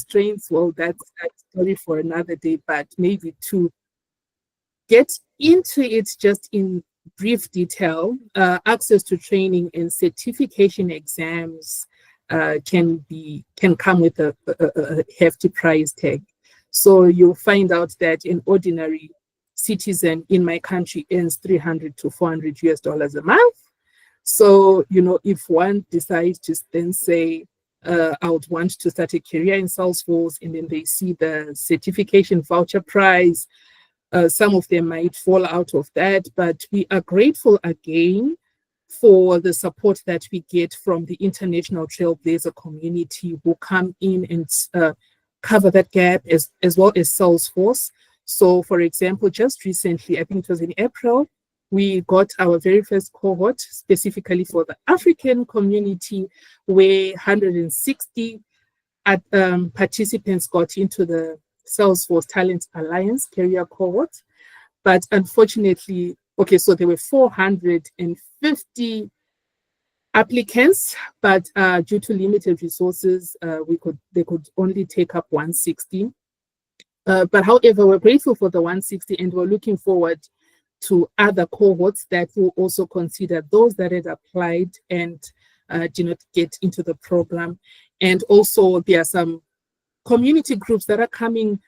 constraints, well, that's a story for another day, but maybe to get into it just in brief detail, access to training and certification exams can come with a hefty price tag. So you'll find out that an ordinary citizen in my country earns 300 to 400 US dollars a month. So, if one decides to then say, I would want to start a career in Salesforce, and then they see the certification voucher price, some of them might fall out of that, but we are grateful again for the support that we get from the international Trailblazer community who come in and cover that gap as well as Salesforce. So, for example, just recently, I think it was in April, we got our very first cohort specifically for the African community, where 160 participants got into the Salesforce Talent Alliance career cohort. But unfortunately, so there were 450 applicants, but due to limited resources, they could only take up 160. But however, we're grateful for the 160, and we're looking forward to other cohorts that will also consider those that had applied and did not get into the program. And also there are some community groups that are coming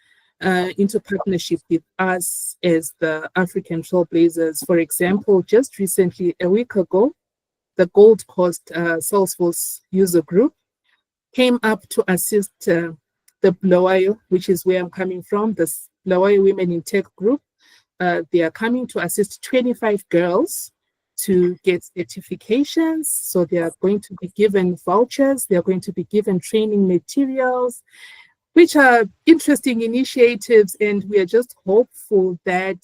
into partnership with us as the African Trailblazers. For example, just recently, a week ago, the Gold Coast Salesforce user group came up to assist the Bulawayo, which is where I'm coming from, the Bulawayo Women in Tech group. They are coming to assist 25 girls to get certifications. So they are going to be given vouchers. They are going to be given training materials, which are interesting initiatives. And we are just hopeful that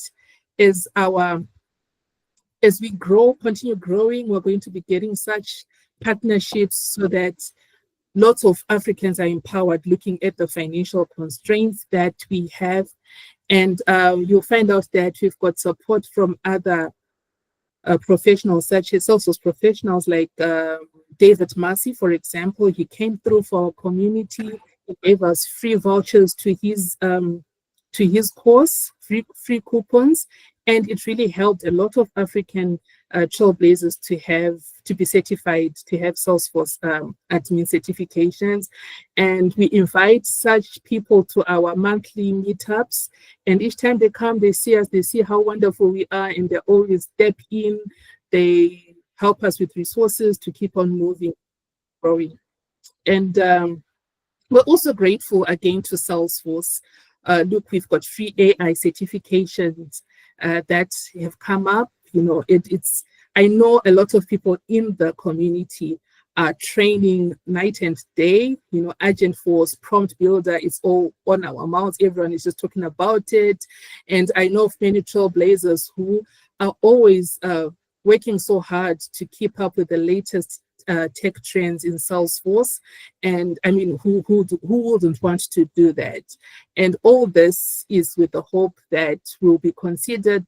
as we continue growing, we're going to be getting such partnerships so that lots of Africans are empowered, looking at the financial constraints that we have. And you'll find out that we've got support from other professionals, such as Salesforce professionals like David Massey, for example. He came through for our community. He gave us free vouchers to his course, free coupons, and it really helped a lot of African trailblazers to be certified, to have Salesforce admin certifications. And we invite such people to our monthly meetups. And each time they come, they see us, they see how wonderful we are, and they always step in. They help us with resources to keep on moving, growing. And we're also grateful again to Salesforce. Look, we've got free AI certifications that have come up. I know a lot of people in the community are training night and day. Agent Force, Prompt Builder, it's all on our mouths. Everyone is just talking about it. And I know of many trailblazers who are always working so hard to keep up with the latest tech trends in Salesforce. And I mean, who wouldn't want to do that? And all this is with the hope that we'll be considered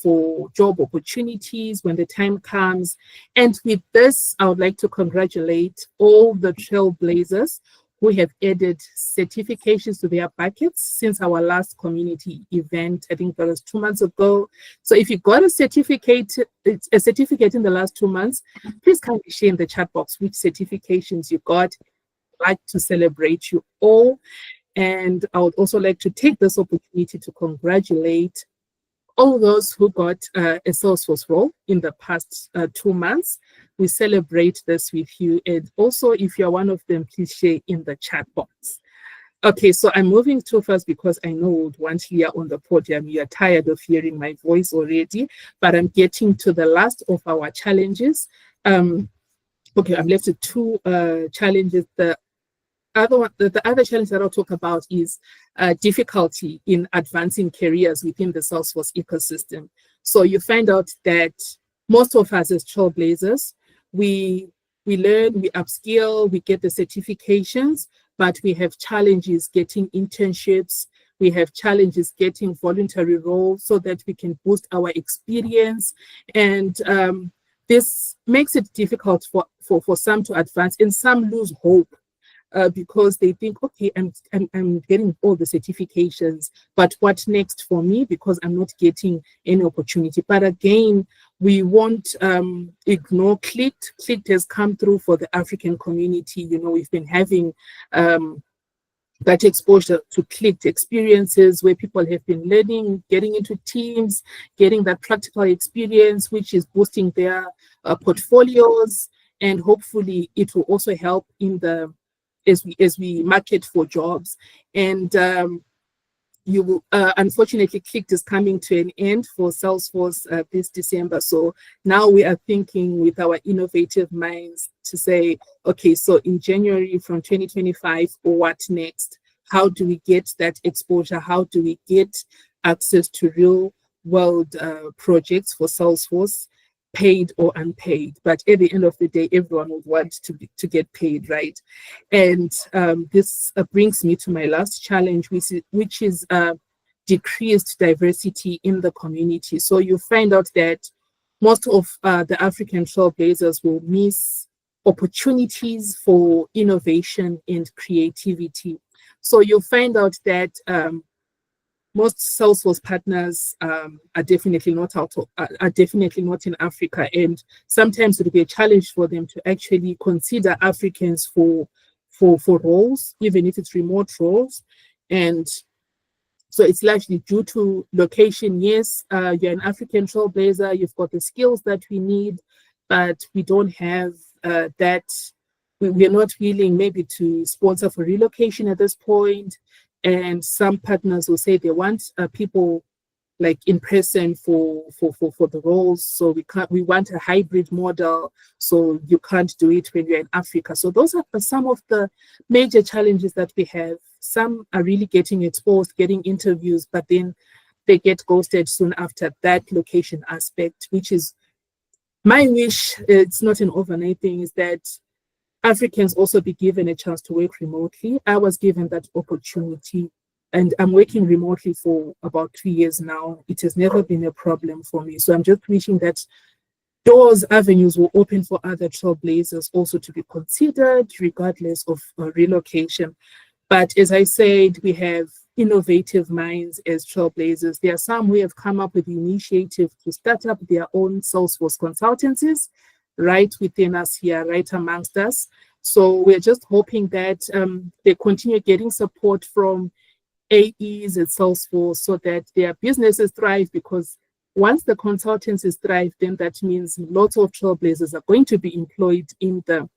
for job opportunities when the time comes. And with this, I would like to congratulate all the trailblazers who have added certifications to their buckets since our last community event. I think that was 2 months ago. So if you got a certificate in the last 2 months, please kindly share in the chat box which certifications you got. I'd like to celebrate you all. And I would also like to take this opportunity to congratulate all those who got a Salesforce role in the past 2 months. We celebrate this with you. And also, if you're one of them, please share in the chat box. Okay, so I'm moving too fast because I know we would want Leah on the podium. You're tired of hearing my voice already, but I'm getting to the last of our challenges. Okay, I'm left with 2 challenges. The other challenge that I'll talk about is difficulty in advancing careers within the Salesforce ecosystem. So you find out that most of us as trailblazers, we learn, we upskill, we get the certifications, but we have challenges getting internships. We have challenges getting voluntary roles so that we can boost our experience. And this makes it difficult for some to advance, and some lose hope because they think, okay, I'm getting all the certifications, but what next for me? Because I'm not getting any opportunity. But again, we won't ignore Clicked. Clicked has come through for the African community. You know, we've been having that exposure to Clicked experiences where people have been learning, getting into teams, getting that practical experience, which is boosting their portfolios, and hopefully it will also help in the as we market for jobs. And you will, unfortunately, Clicked is coming to an end for Salesforce this December. So now we are thinking with our innovative minds to say, okay, so in January from 2025, what next? How do we get that exposure? How do we get access to real world projects for Salesforce, paid or unpaid? But at the end of the day, everyone would want to get paid, right? And this brings me to my last challenge, which is decreased diversity in the community. So you find out that most of the African trailblazers will miss opportunities for innovation and creativity. So you'll find out that most Salesforce partners are definitely not in Africa, and sometimes it will be a challenge for them to actually consider Africans for roles, even if it's remote roles. And so it's largely due to location. Yes, you're an African trailblazer, you've got the skills that we need, but we don't have that. We're not willing maybe to sponsor for relocation at this point. And some partners will say they want people like in person for the roles. So we want a hybrid model. So you can't do it when you're in Africa. So those are some of the major challenges that we have. Some are really getting exposed, getting interviews, but then they get ghosted soon after that location aspect, which is my wish. It's not an overnight thing, is that Africans also be given a chance to work remotely. I was given that opportunity, and I'm working remotely for about 2 years now. It has never been a problem for me. So I'm just wishing that avenues will open for other trailblazers also to be considered, regardless of relocation. But as I said, we have innovative minds as trailblazers. There are some who have come up with the initiative to start up their own Salesforce consultancies right within us here, right amongst us. So we're just hoping that they continue getting support from AEs at Salesforce so that their businesses thrive, because once the consultancies thrive, then that means lots of trailblazers are going to be employed in the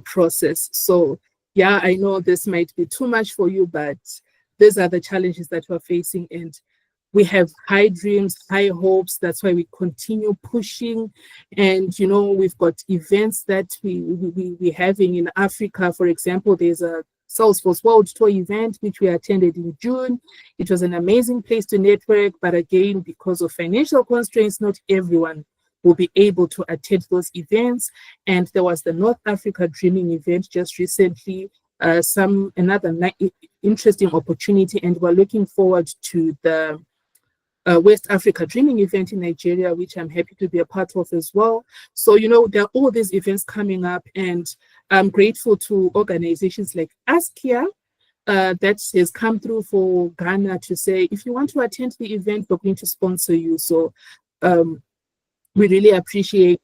process. So yeah, I know this might be too much for you, but these are the challenges that we're facing, and we have high dreams, high hopes. That's why we continue pushing. And, you know, we've got events that we're having in Africa. For example, there's a Salesforce World Tour event, which we attended in June. It was an amazing place to network. But again, because of financial constraints, not everyone will be able to attend those events. And there was the North Africa Dreaming event just recently, another interesting opportunity. And we're looking forward to the West Africa Dreaming event in Nigeria, which I'm happy to be a part of as well. So, you know, there are all these events coming up, and I'm grateful to organizations like Askia that has come through for Ghana to say, if you want to attend the event, we're going to sponsor you. So we really appreciate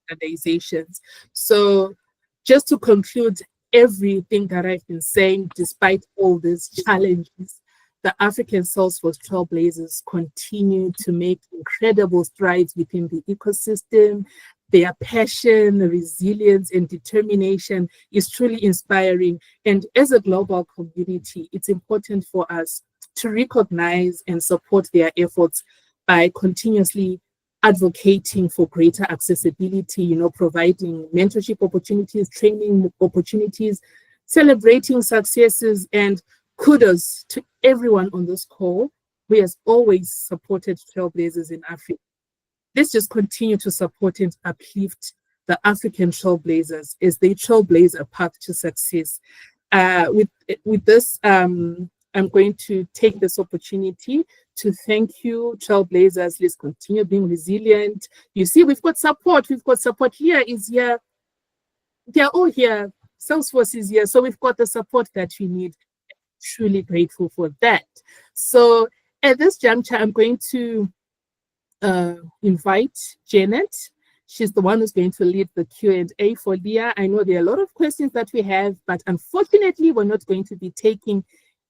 organizations. So just to conclude everything that I've been saying, despite all these challenges, the African Salesforce trailblazers continue to make incredible strides within the ecosystem. Their passion, resilience, and determination is truly inspiring. And as a global community, it's important for us to recognize and support their efforts by continuously advocating for greater accessibility, you know, providing mentorship opportunities, training opportunities, celebrating successes, and kudos to everyone on this call who has always supported trailblazers in Africa. Let's just continue to support and uplift the African trailblazers as they trailblaze a path to success. With this, I'm going to take this opportunity to thank you, trailblazers. Let's continue being resilient. You see, we've got support. Leah is here. They're all here Salesforce is here. So we've got the support that we need. Truly grateful for that. So at this juncture, I'm going to invite Janet. She's the one who's going to lead the Q&A for Leah. I know there are a lot of questions that we have, but unfortunately, we're not going to be taking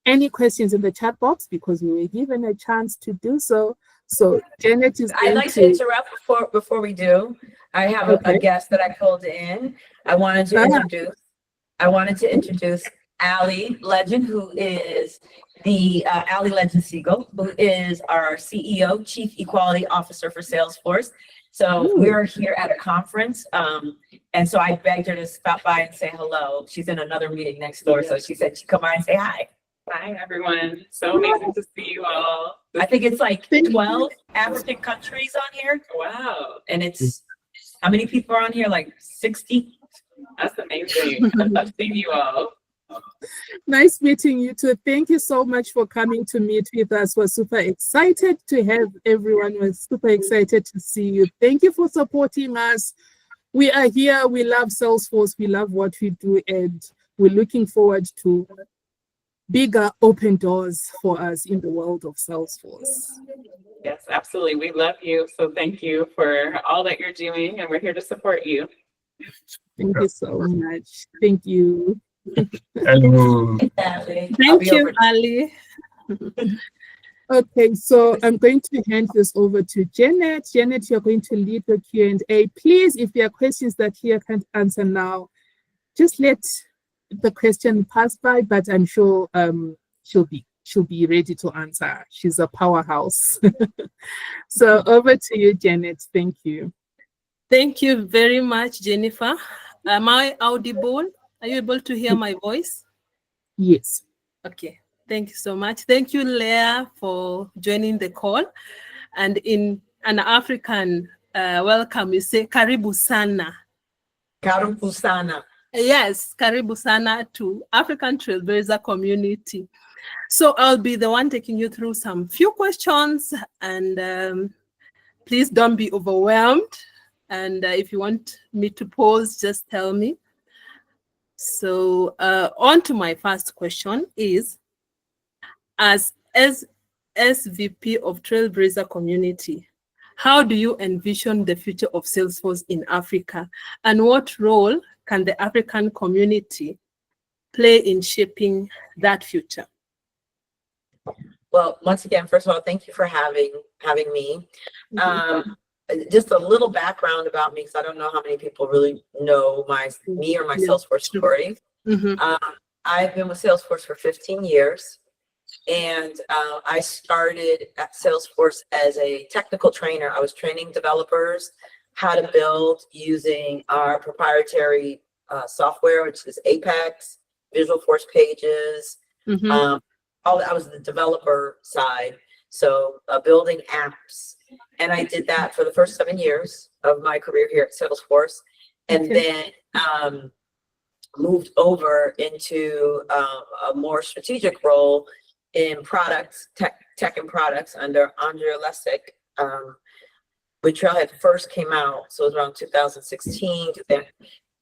any questions in the chat box because we were given a chance to do so. So Janet is I'd like to interrupt before we do. I have a guest that I pulled in. I wanted to introduce Allie Legend, who is the Allie Legend Siegel, who is our CEO, Chief Equality Officer for Salesforce. So we're here at a conference, and so I begged her to stop by and say hello. She's in another meeting next door, so she said she'd come by and say hi. Hi, everyone. So amazing to see you all. I think it's like 12 African countries on here. Wow. And it's, how many people are on here? Like 60? That's amazing. I love seeing you all. Nice meeting you too. Thank you so much for coming to meet with us. We're super excited to have everyone. We're super excited to see you. Thank you for supporting us. We are here. We love Salesforce. We love what we do, and we're looking forward to bigger open doors for us in the world of Salesforce. Yes, absolutely. We love you. So thank you for all that you're doing, and we're here to support you. Thank you so much. Thank you. Hello. Thank you, Ali. Okay, so I'm going to hand this over to Janet. Janet, you're going to lead the Q&A. Please, if there are questions that Leah can't answer now, just let the question pass by, but I'm sure she'll be ready to answer. She's a powerhouse. So over to you, Janet. Thank you. Thank you very much, Jennifer. Am I audible? Are you able to hear my voice? Yes. Okay. Thank you so much. Thank you, Leah, for joining the call. And in an African welcome, you say Karibu Sana. Karibu Sana. Yes, Karibu Sana to African Trailblazer Community. So I'll be the one taking you through some few questions, and please don't be overwhelmed. And if you want me to pause, just tell me. So on to my first question is, as SVP of Trailblazer Community, how do you envision the future of Salesforce in Africa? And what role can the African community play in shaping that future? Well, once again, first of all, thank you for having me. Just a little background about me, because I don't know how many people really know me or my Salesforce story. I've been with Salesforce for 15 years, and I started at Salesforce as a technical trainer. I was training developers how to build using our proprietary software, which is Apex, Visual Force Pages. I was the developer side, so building apps. And I did that for the first 7 years of my career here at Salesforce, and then moved over into a more strategic role in products, tech and products under Andrea Lessig. When Trailhead first came out, so it was around 2016.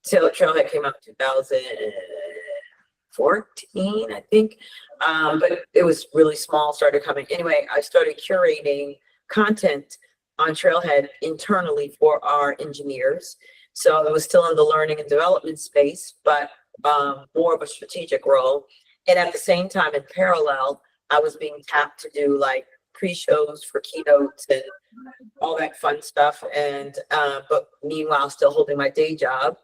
Trailhead came out in 2014, I think. But it was really small, started coming. Anyway, I started curating content on Trailhead internally for our engineers. So it was still in the learning and development space, but more of a strategic role. And at the same time, in parallel, I was being tapped to do like pre-shows for keynotes and all that fun stuff. And but meanwhile, still holding my day job.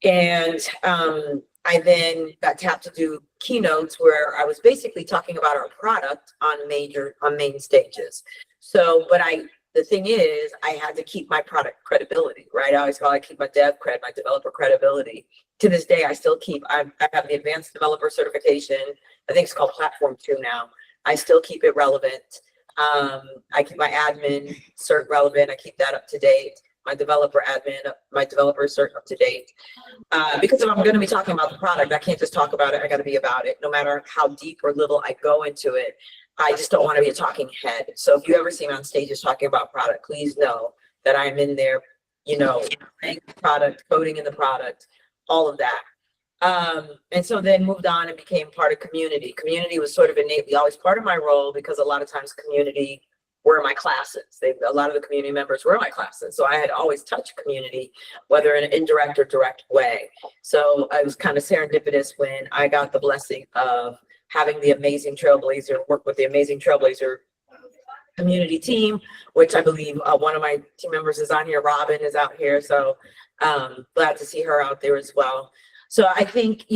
And I then got tapped to do keynotes where I was basically talking about our product on main stages. So, but the thing is, I had to keep my product credibility, right? I always call it keep my dev cred, my developer credibility. To this day, I still keep, I have the advanced developer certification. I think it's called Platform 2 now. I still keep it relevant. I keep my admin cert relevant. I keep that up to date. My developer admin, my developer cert up to date. Because if I'm going to be talking about the product, I can't just talk about it. I got to be about it. No matter how deep or little I go into it, I just don't want to be a talking head. So if you ever see me on stages talking about product, please know that I'm in there, playing the product, coding in the product, all of that. And so then moved on and became part of community. Community was sort of innately always part of my role because a lot of times community were my classes. A lot of the community members were my classes. So I had always touched community, whether in an indirect or direct way. So I was kind of serendipitous when I got the blessing of having the amazing Trailblazer, work with the amazing Trailblazer community team, which I believe one of my team members is on here. Robin is out here. So glad to see her out there as well. So I think,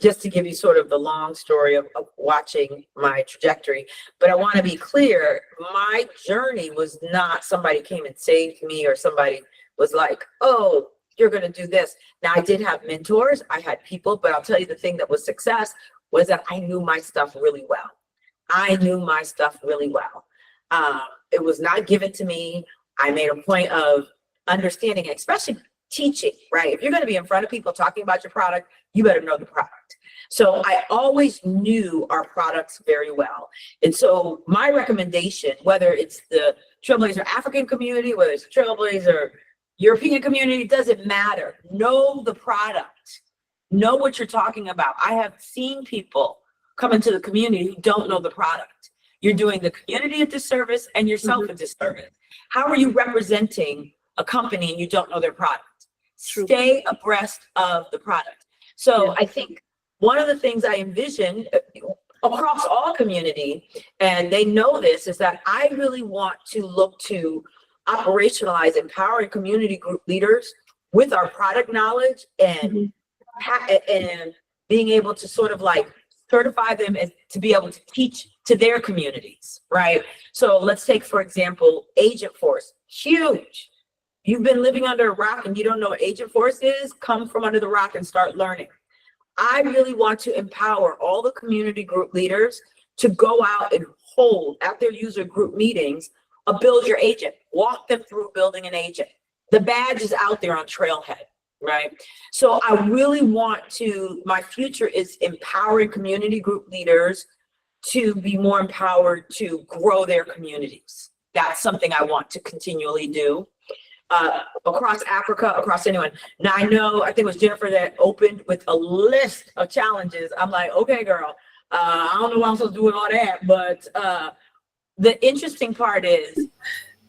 just to give you sort of the long story of watching my trajectory, but I want to be clear, my journey was not somebody came and saved me or somebody was like, oh, you're going to do this. Now I did have mentors, I had people, but I'll tell you the thing that was success was that I knew my stuff really well. I knew my stuff really well. It was not given to me. I made a point of understanding it, especially teaching, right? If you're going to be in front of people talking about your product, you better know the product. So I always knew our products very well. And so my recommendation, whether it's the Trailblazer African community, whether it's Trailblazer European community, it doesn't matter. Know the product. Know what you're talking about. I have seen people come into the community who don't know the product. You're doing the community a disservice and yourself a disservice. How are you representing a company and you don't know their product? True. Stay abreast of the product. So I think one of the things I envision across all community, and they know this, is that I really want to look to operationalize empowering community group leaders with our product knowledge and and being able to sort of like certify them as to be able to teach to their communities, right? So let's take, for example, Agent Force, huge. You've been living under a rock and you don't know what Agent Force is, come from under the rock and start learning. I really want to empower all the community group leaders to go out and hold at their user group meetings a build your agent, walk them through building an agent. The badge is out there on Trailhead, right? So I really want to, my future is empowering community group leaders to be more empowered to grow their communities. That's something I want to continually do. Across Africa, across anyone. Now I think it was Jennifer that opened with a list of challenges. I'm like, okay, girl, I don't know what I'm supposed to do with all that, but the interesting part is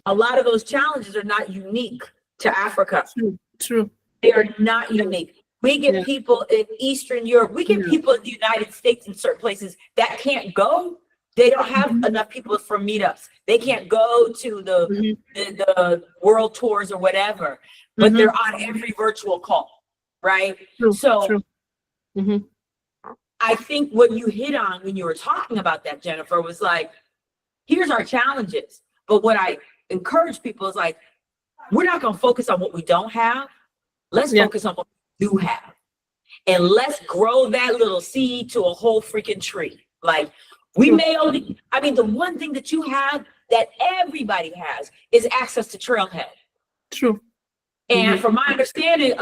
a lot of those challenges are not unique to Africa. True. They are not unique. We get people in Eastern Europe, we get people in the United States in certain places that can't go. They don't have enough people for meetups. They can't go to the world tours or whatever, but they're on every virtual call, right? True. I think what you hit on when you were talking about that, Jennifer, was like, here's our challenges. But what I encourage people is like, we're not going to focus on what we don't have. Let's focus on what we do have. And let's grow that little seed to a whole freaking tree. Like, we may only, the one thing that you have that everybody has is access to Trailhead. True. And from my understanding,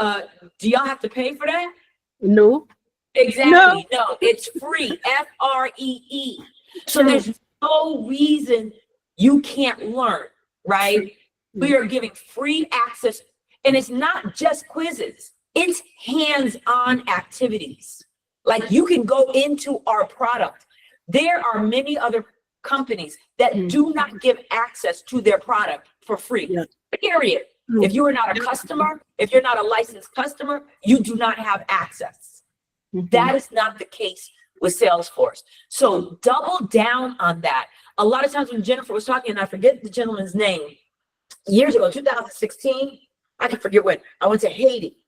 do y'all have to pay for that? No. Exactly. No, it's free. FREE. So there's no reason you can't learn, right? We are giving free access, and it's not just quizzes. It's hands-on activities. Like, you can go into our product. There are many other companies that do not give access to their product for free, period. If you are not a customer, if you're not a licensed customer, you do not have access. That is not the case with Salesforce. So double down on that. A lot of times when Jennifer was talking, and I forget the gentleman's name, years ago, 2016, I can forget when, I went to Haiti.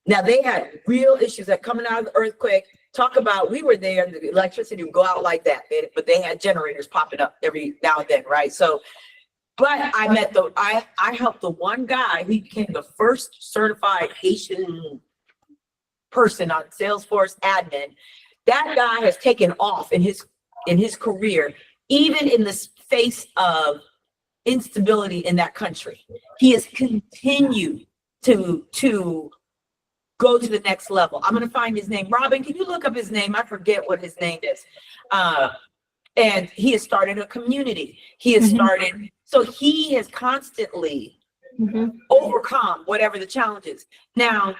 Now they had real issues that coming out of the earthquake. Talk about, we were there and the electricity would go out like that, but they had generators popping up every now and then, right? So, but I met I helped the one guy, he became the first certified Haitian person on Salesforce admin. That guy has taken off in his career, even in the face of instability in that country. He has continued to go to the next level. I'm going to find his name. Robin, can you look up his name? I forget what his name is. And he has started a community. He has started, so he has constantly overcome whatever the challenge is. Now,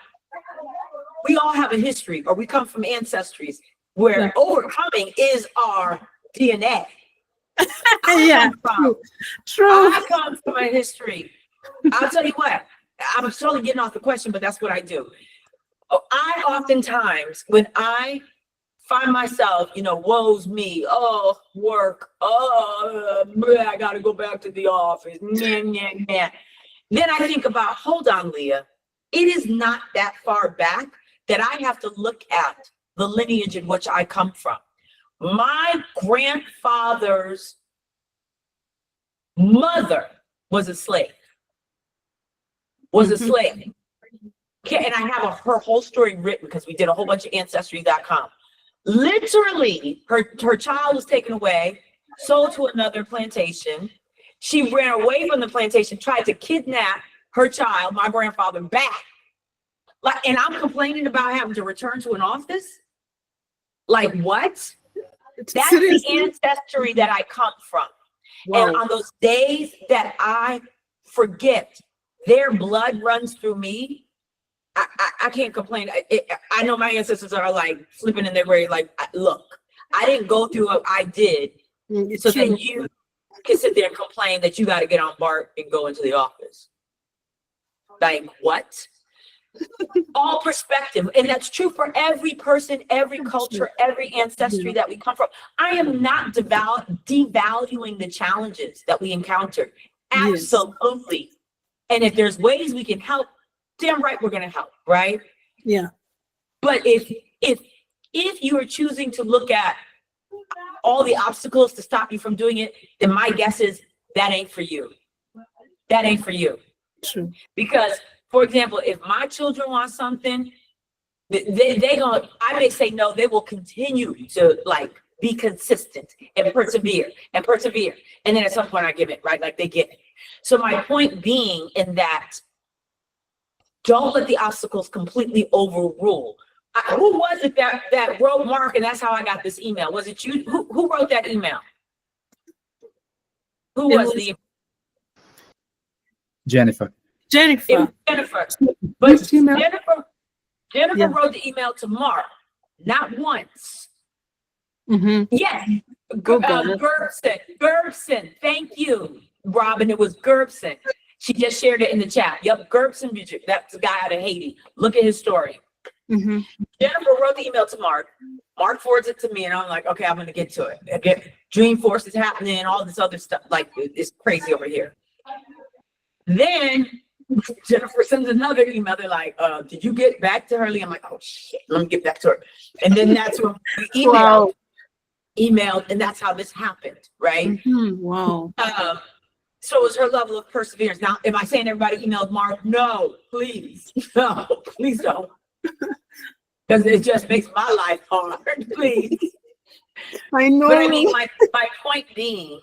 we all have a history, or we come from ancestries where overcoming is our DNA. Yeah, true. I come from a history. I'll tell you what, I'm totally getting off the question, but that's what I do. I oftentimes, when I find myself, woe's me, oh, work, oh, I gotta go back to the office, Then I think about, hold on, Leah, it is not that far back that I have to look at the lineage in which I come from. My grandfather's mother was a slave. Okay, and I have her whole story written because we did a whole bunch of Ancestry.com. Literally, her child was taken away, sold to another plantation. She ran away from the plantation, tried to kidnap her child, my grandfather, back. And I'm complaining about having to return to an office? Like what? That's the ancestry that I come from. Wow. And on those days that I forget their blood runs through me, I can't complain. I know my ancestors are like flipping in their grave, like, look, I didn't go through what I did, so that you can sit there and complain that you got to get on BART and go into the office. Like, what? All perspective. And that's true for every person, every culture, every ancestry that we come from. I am not devaluing the challenges that we encounter. Absolutely. Yes. And if there's ways we can help, damn right we're going to help, right? Yeah. But if you are choosing to look at all the obstacles to stop you from doing it, then my guess is that ain't for you. That ain't for you. True. Because, for example, if my children want something, I may say no, they will continue to be consistent and persevere. And then at some point I give it, right? Like they get it. So my point being in that, don't let the obstacles completely overrule. Who was it that wrote Mark? And that's how I got this email. Was it you? Who wrote that email? Who was the Jennifer. Jennifer. But Jennifer wrote the email to Mark, not once. Yes. Gerbson. Thank you, Robin. It was Gerbson. She just shared it in the chat. Yep, Gerbson, that's the guy out of Haiti. Look at his story. Jennifer wrote the email to Mark. Mark forwards it to me, and I'm like, okay, I'm going to get to it. Again, Dreamforce is happening, all this other stuff. Like, it's crazy over here. Then Jennifer sends another email. They're like, did you get back to her? I'm like, oh, shit, let me get back to her. And then that's when we emailed, and that's how this happened, right? Wow. So it was her level of perseverance. Now, am I saying everybody emailed Mark? No, please. No, please don't. Because it just makes my life hard, please. I know. But I mean, my point being,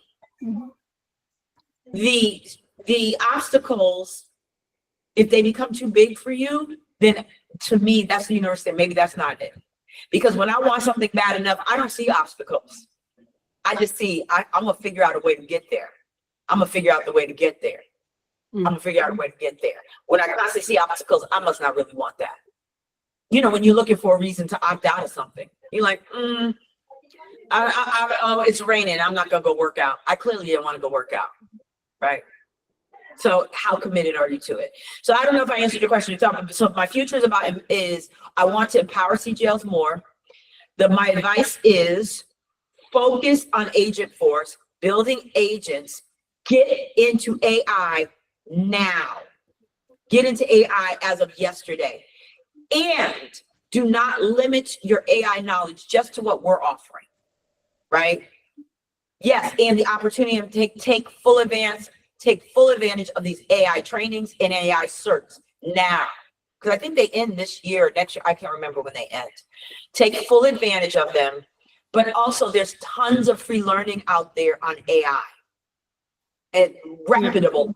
the obstacles, if they become too big for you, then to me, that's the universe that maybe that's not it. Because when I want something bad enough, I don't see obstacles. I just see, I'm going to figure out a way to get there. I'm going to figure out the way to get there. I'm going to figure out a way to get there. When I constantly see obstacles, I must not really want that. When you're looking for a reason to opt out of something, you're like, it's raining. I'm not going to go work out. I clearly didn't want to go work out. Right. So how committed are you to it? So I don't know if I answered your question. So my future is I want to empower CGLs more. My advice is focus on agent force, building agents, get into AI now. Get into AI as of yesterday. And do not limit your AI knowledge just to what we're offering, right? Yes, and the opportunity to take full advantage of these AI trainings and AI certs now. Because I think they end this year, next year, I can't remember when they end. Take full advantage of them, but also there's tons of free learning out there on AI and reputable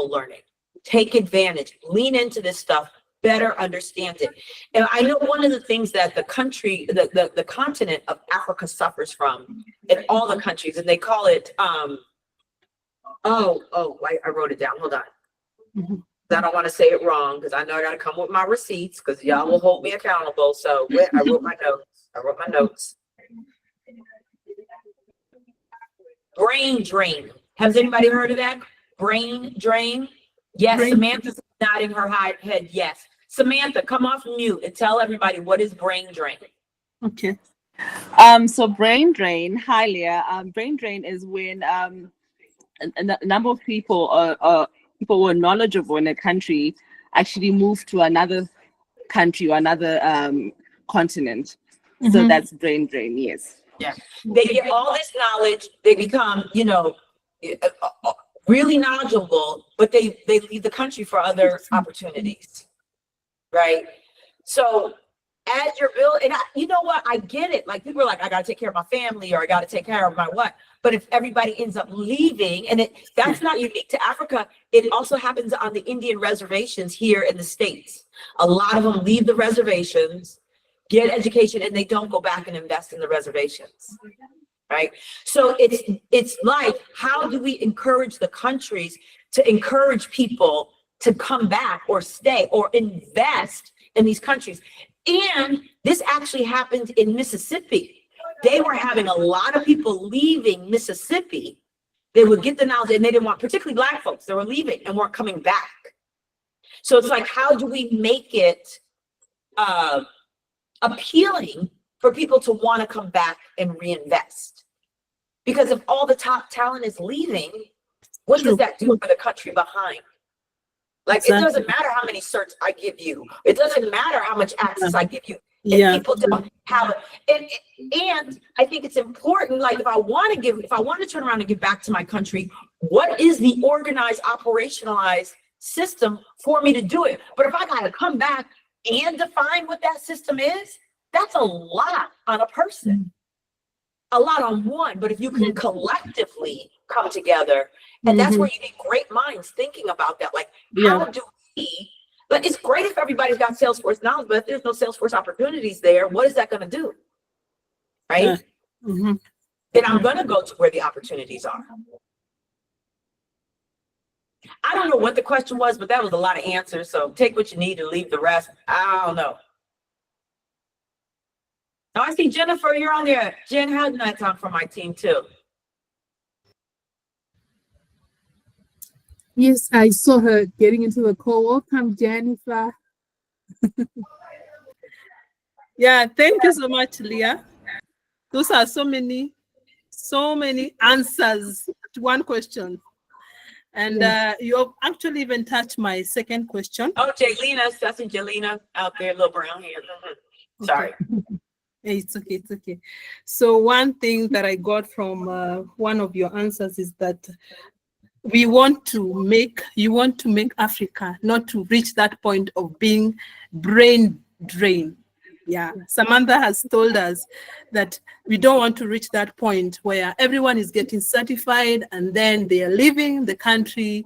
learning. Take advantage, lean into this stuff, better understand it. And I know one of the things that the country, the continent of Africa suffers from in all the countries, and they call it, I wrote it down, hold on. I don't want to say it wrong because I know I got to come with my receipts because y'all will hold me accountable. So I wrote my notes. Brain drain. Has anybody heard of that? Brain drain? Yes, Samantha's nodding her head. Yes. Samantha, come off mute and tell everybody what is brain drain. Okay. So brain drain, hi Leah. Brain drain is when a number of people people who are knowledgeable in a country actually move to another country or another continent. So that's brain drain, yes. Yeah. They get all this knowledge, they become, really knowledgeable, but they leave the country for other opportunities. Right? So as you're building, and you know what, I get it. Like people are like, I gotta take care of my family or I gotta take care of my what. But if everybody ends up leaving, and that's not unique to Africa, it also happens on the Indian reservations here in the States. A lot of them leave the reservations, get education, and they don't go back and invest in the reservations. Right? So it's like, how do we encourage the countries to encourage people to come back or stay or invest in these countries? And this actually happened in Mississippi. They were having a lot of people leaving Mississippi. They would get the knowledge and they didn't want, particularly Black folks, they were leaving and weren't coming back. So it's like, how do we make it appealing for people to want to come back and reinvest? Because if all the top talent is leaving, what does that do for the country behind? Like, exactly. It doesn't matter how many certs I give you. It doesn't matter how much access I give you. If people don't have it. And I think it's important, like if I want to turn around and give back to my country, what is the organized, operationalized system for me to do it? But if I got to come back and define what that system is, that's a lot on a person, a lot on one. But if you can collectively come together, and that's where you need great minds thinking about that. Like, how do we, but it's great if everybody's got Salesforce knowledge, but if there's no Salesforce opportunities there, what is that going to do? Right? Then I'm going to go to where the opportunities are. I don't know what the question was, but that was a lot of answers. So take what you need and leave the rest. I don't know. Oh, I see Jennifer, you're on there. Jen had that time for my team too. Yes, I saw her getting into the call. Welcome, Jennifer. Yeah, thank you so much, Leah. Those are so many answers to one question. And you have actually even touched my second question. Oh, Jelena, that's Jelena out there, little brown hair. Sorry. It's okay. So one thing that I got from one of your answers is that you want to make Africa not to reach that point of being brain drained. Yeah, Samantha has told us that we don't want to reach that point where everyone is getting certified and then they are leaving the country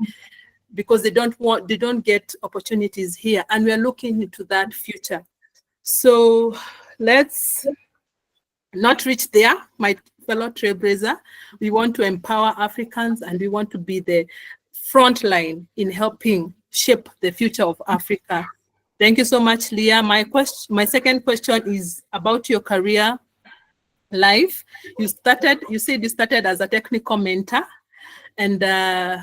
because they don't get opportunities here, and we are looking into that future. So let's not reach there, my fellow trailblazer. We want to empower Africans and we want to be the front line in helping shape the future of Africa. Thank you so much, Leah. My second question is about your career life. You said you started as a technical mentor, and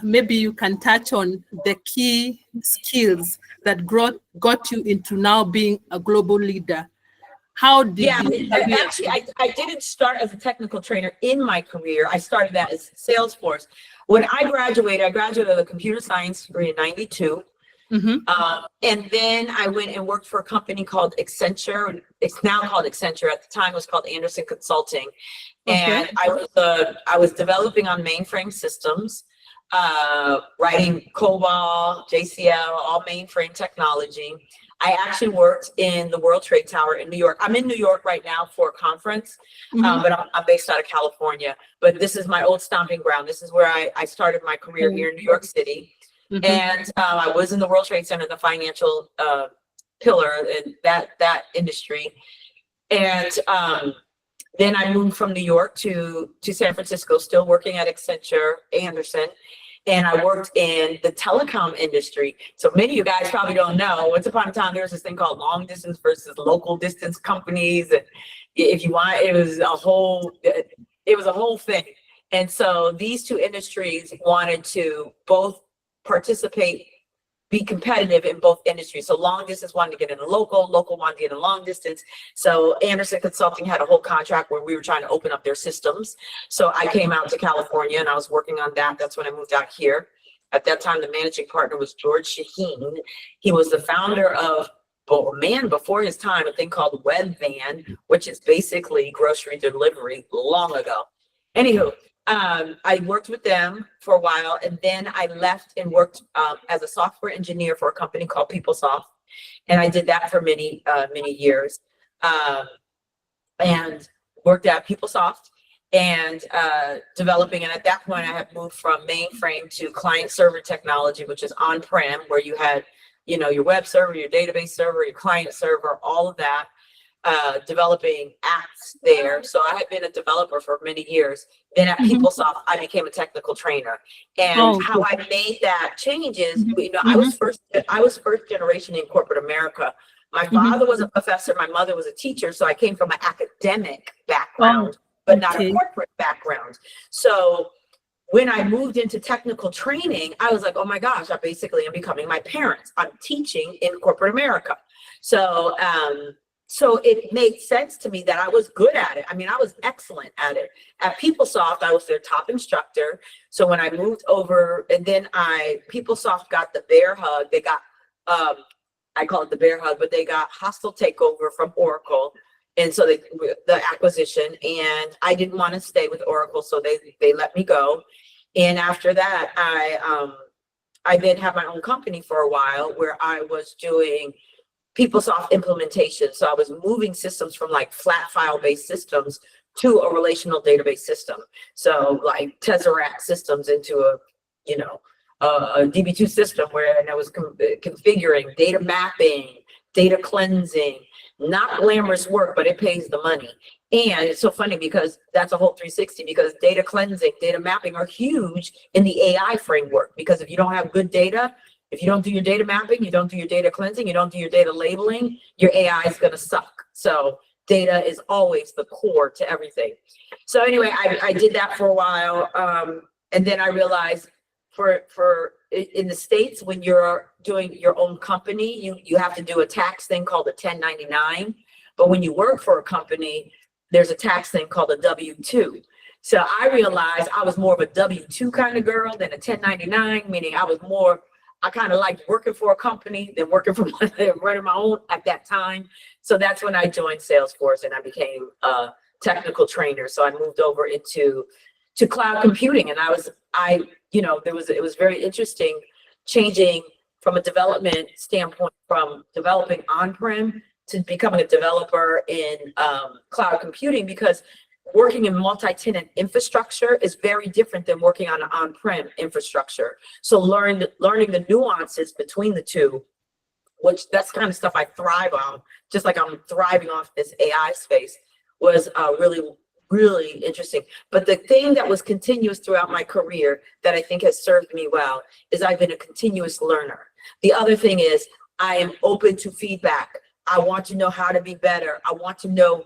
maybe you can touch on the key skills that got you into now being a global leader. How did you? Actually, I didn't start as a technical trainer in my career. I started that as Salesforce. When I graduated with a computer science degree in '92. And then I went and worked for a company called Accenture. It's now called Accenture. At the time, it was called Anderson Consulting. And I was developing on mainframe systems, writing COBOL, JCL, all mainframe technology. I actually worked in the World Trade Tower in New York. I'm in New York right now for a conference, but I'm based out of California. But this is my old stomping ground. This is where I started my career here in New York City. And I was in the World Trade Center, the financial pillar in that industry. And then I moved from New York to San Francisco, still working at Accenture, Anderson. and I worked in the telecom industry. So many of you guys probably don't know, once upon a time, there was this thing called long distance versus local distance companies. And if you want, it was a whole thing. And so these two industries wanted to both participate, be competitive in both industries. So long distance wanted to get in the local wanted to get in long distance. So Anderson Consulting had a whole contract where we were trying to open up their systems. So I came out to California and I was working on that. That's when I moved out here. At that time, the managing partner was George Shaheen. He was the founder of, before his time, a thing called Webvan, which is basically grocery delivery long ago. Anywho, I worked with them for a while, and then I left and worked as a software engineer for a company called PeopleSoft, and I did that for many years, and worked at PeopleSoft and developing. And at that point, I had moved from mainframe to client server technology, which is on-prem, where you had, your web server, your database server, your client server, all of that. Developing apps there. So I had been a developer for many years. Then at PeopleSoft, I became a technical trainer. And how I made that change is, I was first generation in corporate America. My father was a professor, my mother was a teacher, so I came from an academic background, but not a corporate background. So when I moved into technical training, I was like, oh my gosh, I basically am becoming my parents. I'm teaching in corporate America. So it made sense to me that I was good at it. I mean, I was excellent at it. At PeopleSoft, I was their top instructor. So when I moved over, and then PeopleSoft got the bear hug. They got, I call it the bear hug, but they got hostile takeover from Oracle. And so the acquisition, and I didn't want to stay with Oracle, so they let me go. And after that, I then had my own company for a while where I was doing PeopleSoft implementation. So I was moving systems from like flat file based systems to a relational database system. So like Tesseract systems into a DB2 system where I was configuring data mapping, data cleansing, not glamorous work, but it pays the money. And it's so funny because that's a whole 360, because data cleansing, data mapping are huge in the AI framework, because if you don't have good data, if you don't do your data mapping, you don't do your data cleansing, you don't do your data labeling, your AI is going to suck. So data is always the core to everything. So anyway, I did that for a while. And then I realized in the States, when you're doing your own company, you have to do a tax thing called a 1099. But when you work for a company, there's a tax thing called a W-2. So I realized I was more of a W-2 kind of girl than a 1099, meaning I kind of liked working for a company than working for running my own at that time. So that's when I joined Salesforce and I became a technical trainer. So I moved over into cloud computing, and it was very interesting changing from a development standpoint from developing on-prem to becoming a developer in cloud computing, because working in multi-tenant infrastructure is very different than working on an on-prem infrastructure. So learning the nuances between the two, which that's kind of stuff I thrive on, just like I'm thriving off this AI space, was really, really interesting. But the thing that was continuous throughout my career that I think has served me well is I've been a continuous learner. The other thing is I am open to feedback. I want to know how to be better. I want to know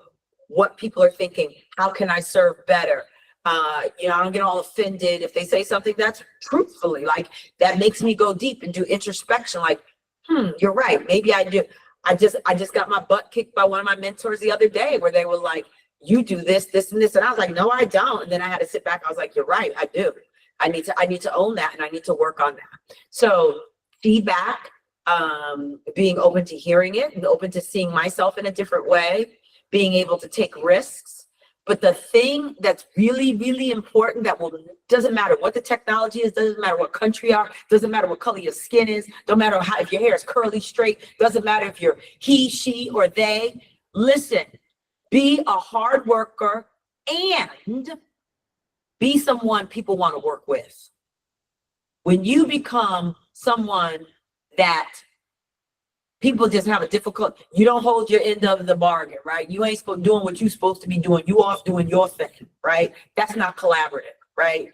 what people are thinking. How can I serve better? I don't get all offended if they say something that's truthfully, like that makes me go deep and do introspection. Like, you're right. Maybe I do. I just got my butt kicked by one of my mentors the other day where they were like, you do this, this, and this. And I was like, no, I don't. And then I had to sit back. I was like, you're right. I do. I need to own that, and I need to work on that. So feedback, being open to hearing it and open to seeing myself in a different way, being able to take risks. But the thing that's really, really important doesn't matter what the technology is, doesn't matter what country you are, doesn't matter what color your skin is, don't matter if your hair is curly, straight, doesn't matter if you're he, she, or they. Listen, be a hard worker and be someone people want to work with. When you become someone that people just have a difficult, you don't hold your end of the bargain, right? You ain't doing what you're supposed to be doing. You off doing your thing, right? That's not collaborative, right?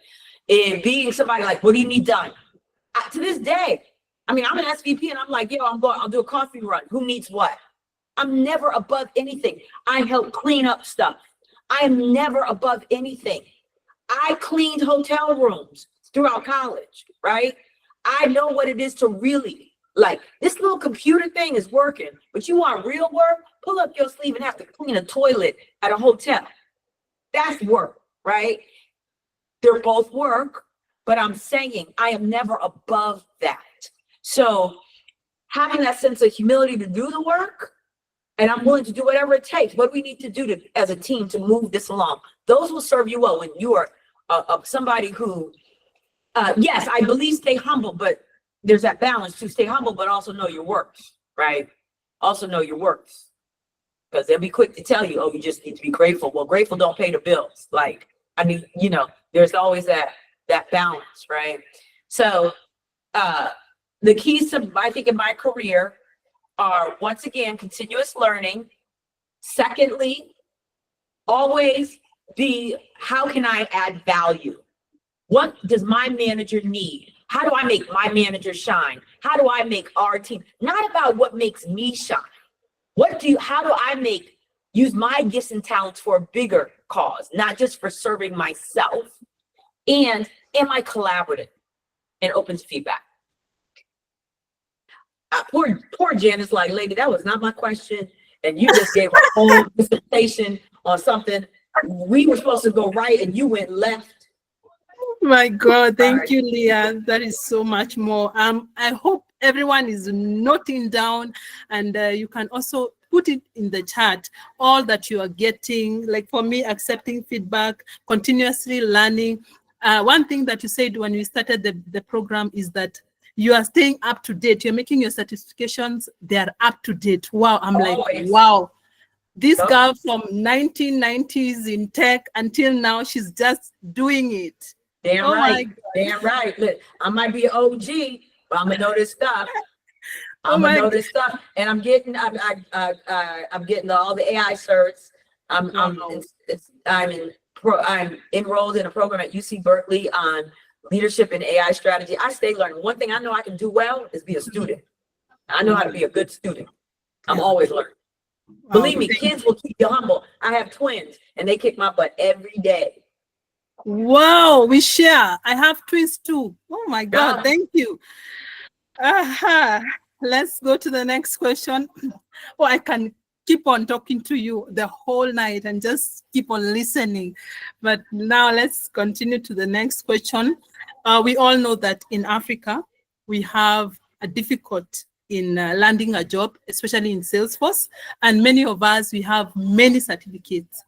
in being somebody like, what do you need done? To this day, I mean, I'm an SVP and I'm like, yo, I'll do a coffee run. Who needs what? I'm never above anything. I help clean up stuff. I am never above anything. I cleaned hotel rooms throughout college, right? I know what it is to really, like, this little computer thing is working, but you want real work? Pull up your sleeve and have to clean a toilet at a hotel. That's work, right? They're both work, but I'm saying I am never above that. So having that sense of humility to do the work, and I'm willing to do whatever it takes. What do we need to do to, as a team, to move this along? Those will serve you well when you are somebody who, yes, I believe stay humble, but there's that balance to stay humble, but also know your worth, right? Also know your worth. Because they'll be quick to tell you, oh, you just need to be grateful. Well, grateful don't pay the bills. Like, I mean, you know, there's always that balance, right? So the keys to, I think, in my career are, once again, continuous learning. Secondly, always be, how can I add value? What does my manager need? How do I make my manager shine? How do I make our team? Not about what makes me shine. How do I use my gifts and talents for a bigger cause, not just for serving myself? And am I collaborative and open to feedback? Poor Janice, like, lady, that was not my question. And you just gave a whole dissertation on something. We were supposed to go right and you went left. My God, thank you, Leah. That is so much more. I hope everyone is noting down, and you can also put it in the chat, all that you are getting. Like for me, accepting feedback, continuously learning. One thing that you said when we started the program is that you are staying up to date. You're making your certifications, they are up to date. Wow, I'm Always. like, wow. This girl from 1990s in tech until now, she's just doing it. Damn right. Damn right. Look, I might be an OG, but I'm gonna know this stuff. I'm gonna know this stuff, and I'm getting all the AI certs. I'm enrolled in a program at UC Berkeley on leadership and AI strategy. I stay learning. One thing I know I can do well is be a student. I know how to be a good student. I'm always learning. Believe me, kids will keep you humble. I have twins, and they kick my butt every day. Wow, we share. I have twins too. Oh my God, thank you. Let's go to the next question. Oh, I can keep on talking to you the whole night and just keep on listening. But now let's continue to the next question. We all know that in Africa, we have a difficult in landing a job, especially in Salesforce. And many of us, we have many certificates.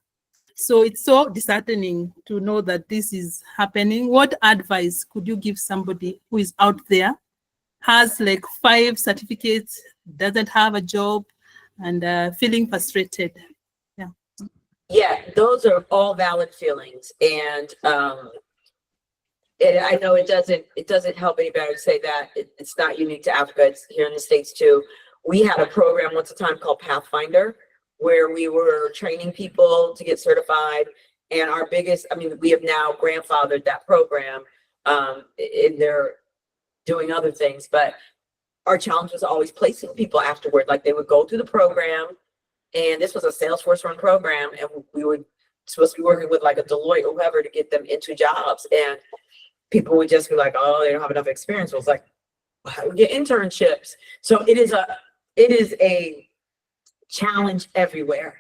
So it's so disheartening to know that this is happening. What advice could you give somebody who is out there, has like 5 certificates, doesn't have a job, and feeling frustrated? Yeah, those are all valid feelings. And I know it doesn't help any better to say that it's not unique to Africa. It's here in the States too. We had a program once a time called Pathfinder, where we were training people to get certified. And our biggest, I mean, we have now grandfathered that program, and they're doing other things, but our challenge was always placing people afterward. Like, they would go through the program, and this was a Salesforce run program, and we were supposed to be working with like a Deloitte or whoever to get them into jobs. And people would just be like, oh, they don't have enough experience. It was like, how do we get internships? So it is a challenge everywhere.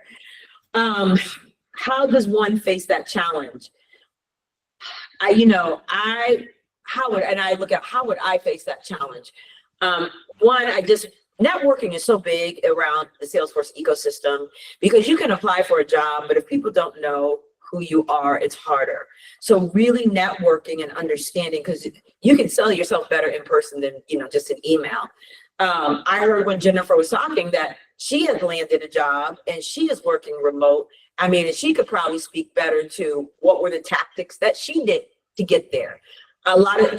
How does one face that challenge? How would I face that challenge? Networking is so big around the Salesforce ecosystem, because you can apply for a job, but if people don't know who you are, it's harder. So really networking and understanding, because you can sell yourself better in person than, just an email. I heard when Jennifer was talking that she has landed a job and she is working remote. I mean, and she could probably speak better to what were the tactics that she did to get there. A lot of,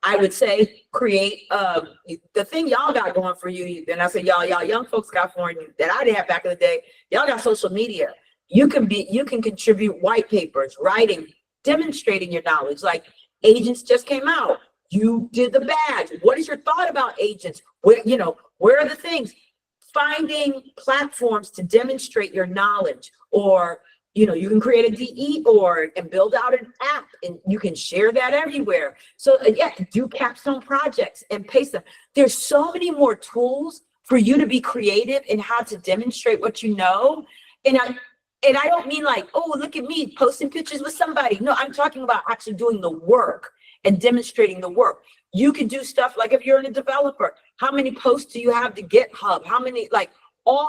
I would say create the thing y'all got going for you. And I say y'all young folks got for you that I didn't have back in the day. Y'all got social media. You can contribute white papers, writing, demonstrating your knowledge. Like, Agents just came out. You did the badge. What is your thought about agents? Where, you know, where are the things? Finding platforms to demonstrate your knowledge, or, you know, you can create a DE org and build out an app and you can share that everywhere. So yeah, do capstone projects and paste them. There's so many more tools for you to be creative in how to demonstrate what you know. And I don't mean like, oh, look at me posting pictures with somebody. No, I'm talking about actually doing the work and demonstrating the work. You can do stuff like if you're a developer, how many posts do you have to GitHub? How many, like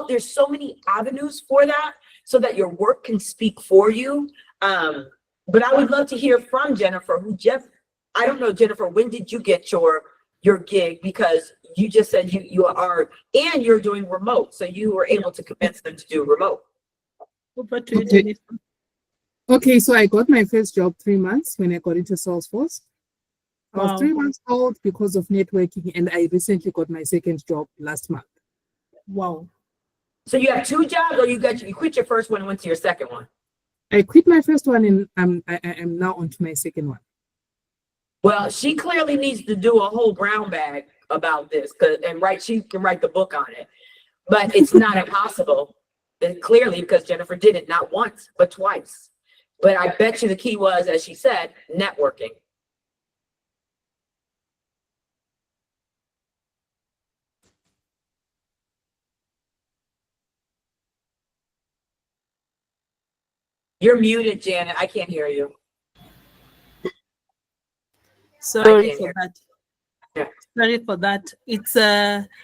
there's so many avenues for that so that your work can speak for you. But I would love to hear from Jennifer, I don't know, Jennifer, when did you get your gig? Because you just said you are, and you're doing remote. So you were able to convince them to do remote. Over to you, Okay. Jennifer. Okay, so I got my first job 3 months when I got into Salesforce. I was Wow. 3 months old because of networking, and I recently got my second job last month. Wow. So you have 2 jobs, or you quit your first one and went to your second one? I quit my first one, and I am now on to my second one. Well, she clearly needs to do a whole brown bag about this, she can write the book on it. But it's not impossible, clearly, because Jennifer did it not once, but twice. But I bet you the key was, as she said, networking. You're muted, Janet. I can't hear you. Sorry can't for hear. that. Yeah. Sorry for that. It's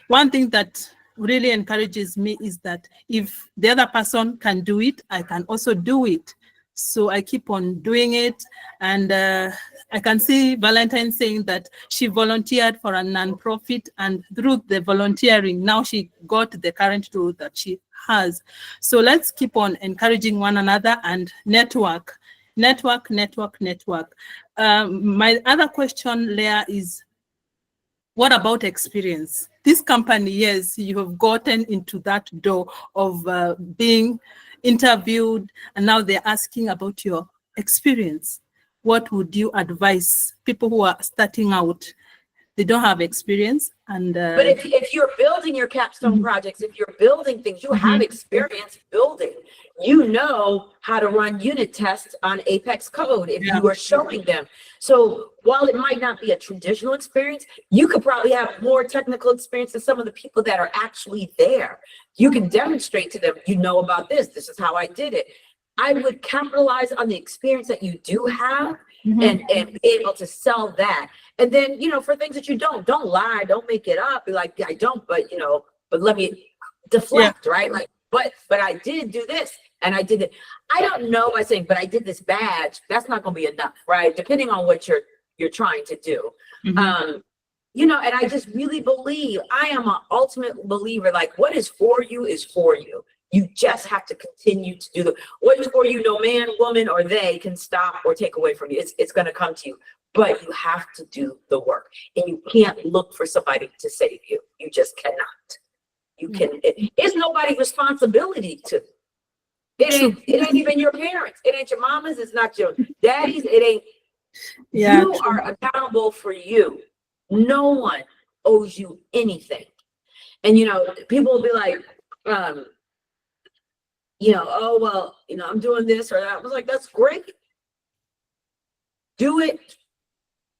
one thing that really encourages me is that if the other person can do it, I can also do it. So I keep on doing it. And I can see Valentine saying that she volunteered for a nonprofit, and through the volunteering, now she got the current role that she has. So let's keep on encouraging one another and network. My other question, Leah, is what about experience? This company, yes, you have gotten into that door of being interviewed, and now they're asking about your experience. What would you advise people who are starting out? They don't have experience, and But if you're building your capstone projects, if you're building things, you have experience building. You know how to run unit tests on Apex code if you are showing them. So while it might not be a traditional experience, you could probably have more technical experience than some of the people that are actually there. You can demonstrate to them, you know about this. This is how I did it. I would capitalize on the experience that you do have and be able to sell that. And then, you know, for things that you don't lie, don't make it up. Be like, I don't, but you know, but let me deflect, right? Like, but I did do this and I did it. I don't know by saying, but I did this badge. That's not going to be enough, right? Depending on what you're trying to do. You know, and I just really believe, I am an ultimate believer, like what is for you is for you. You just have to continue to do what is for you. No man, woman, or they can stop or take away from you. It's going to come to you, but you have to do the work, and you can't look for somebody to save you. You just cannot. You can. It's nobody's responsibility to. It ain't even your parents. It ain't your mamas. It's not your daddies. It ain't. You are accountable for you. No one owes you anything. And you know, people will be like, you know, oh, well, you know, I'm doing this or that. I was like, that's great. Do it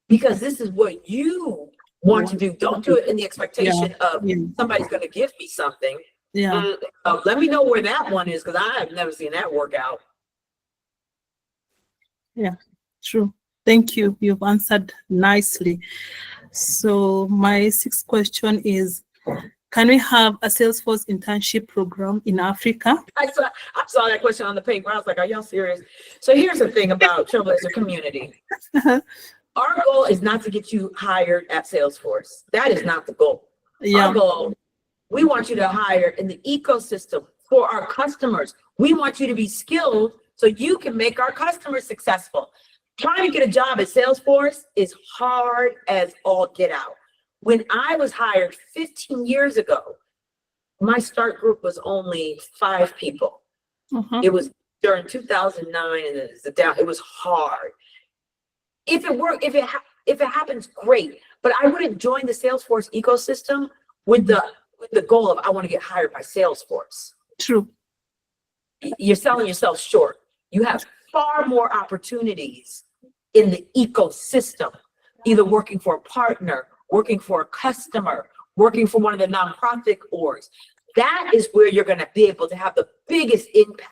because this is what you want to do. Don't do it in the expectation of somebody's going to give me something. Let me know where that one is, because I have never seen that work out. Yeah, true. Thank you. You've answered nicely. So my sixth question is, can we have a Salesforce internship program in Africa? I saw that question on the paper. I was like, are y'all serious? So here's the thing about Trailblazer Community. Our goal is not to get you hired at Salesforce. That is not the goal. Our goal, we want you to hire in the ecosystem for our customers. We want you to be skilled so you can make our customers successful. Trying to get a job at Salesforce is hard as all get out. When I was hired 15 years ago, my start group was only 5 people. It was during 2009, and it was hard. if it happens, great. But I wouldn't join the Salesforce ecosystem with the goal of I want to get hired by Salesforce. True. You're selling yourself short. You have far more opportunities in the ecosystem, either working for a partner, working for a customer, working for one of the nonprofit orgs. That is where you're going to be able to have the biggest impact.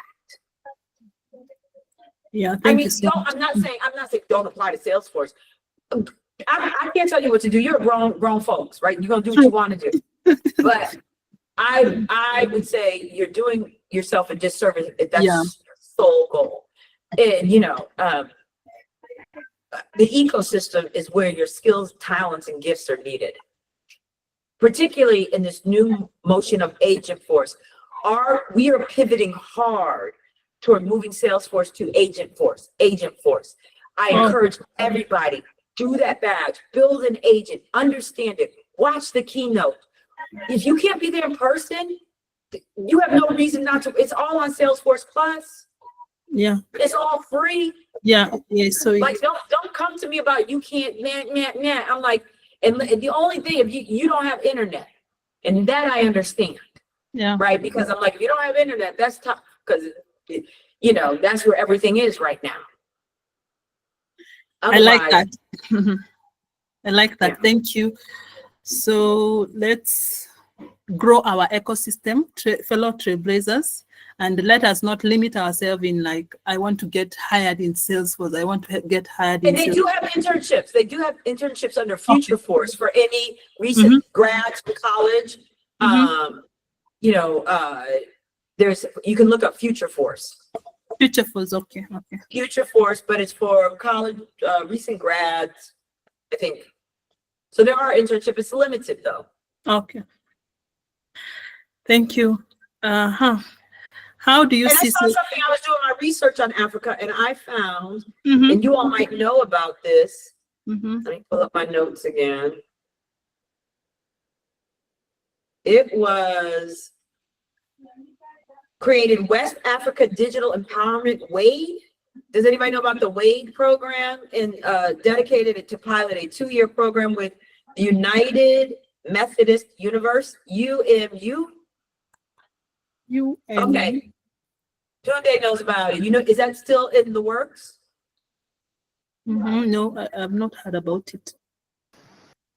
Yeah, I thank mean, you so much. I'm not saying don't apply to Salesforce. I can't tell you what to do. You're grown folks, right? You're gonna do what you want to do. But I would say you're doing yourself a disservice if that's Yeah. your sole goal. And the ecosystem is where your skills, talents, and gifts are needed. Particularly in this new motion of Agent Force. We are pivoting hard toward moving Salesforce to Agent Force. I encourage everybody, do that badge, build an agent, understand it, watch the keynote. If you can't be there in person, you have no reason not to. It's all on Salesforce Plus. Yeah. It's all free. Yeah. So Like, don't come to me about you can't, nah. I'm like, and the only thing, if you don't have internet, and that I understand, yeah. right? Because I'm like, if you don't have internet, that's tough, because that's where everything is right now. I like that. Otherwise, I like that. Yeah. Thank you. So let's grow our ecosystem, fellow trailblazers, and let us not limit ourselves in like, I want to get hired in Salesforce. I want to get hired in And they do have internships. They do have internships under Future Force for any recent grads from college. You can look up Future Force. Future Force, okay. Future Force, but it's for college, recent grads, I think. So there are internships. It's limited though. Okay. Thank you. How do you And I see? saw something, I was doing my research on Africa, and I found, Mhm. and you all might know about this. Mhm. Let me pull up my notes again. It was created West Africa Digital Empowerment WADE. Does anybody know about the WADE program? And dedicated it to pilot a 2-year program with the United Methodist Universe, UMU. Okay. Tunde knows about it. Is that still in the works? No, I've not heard about it.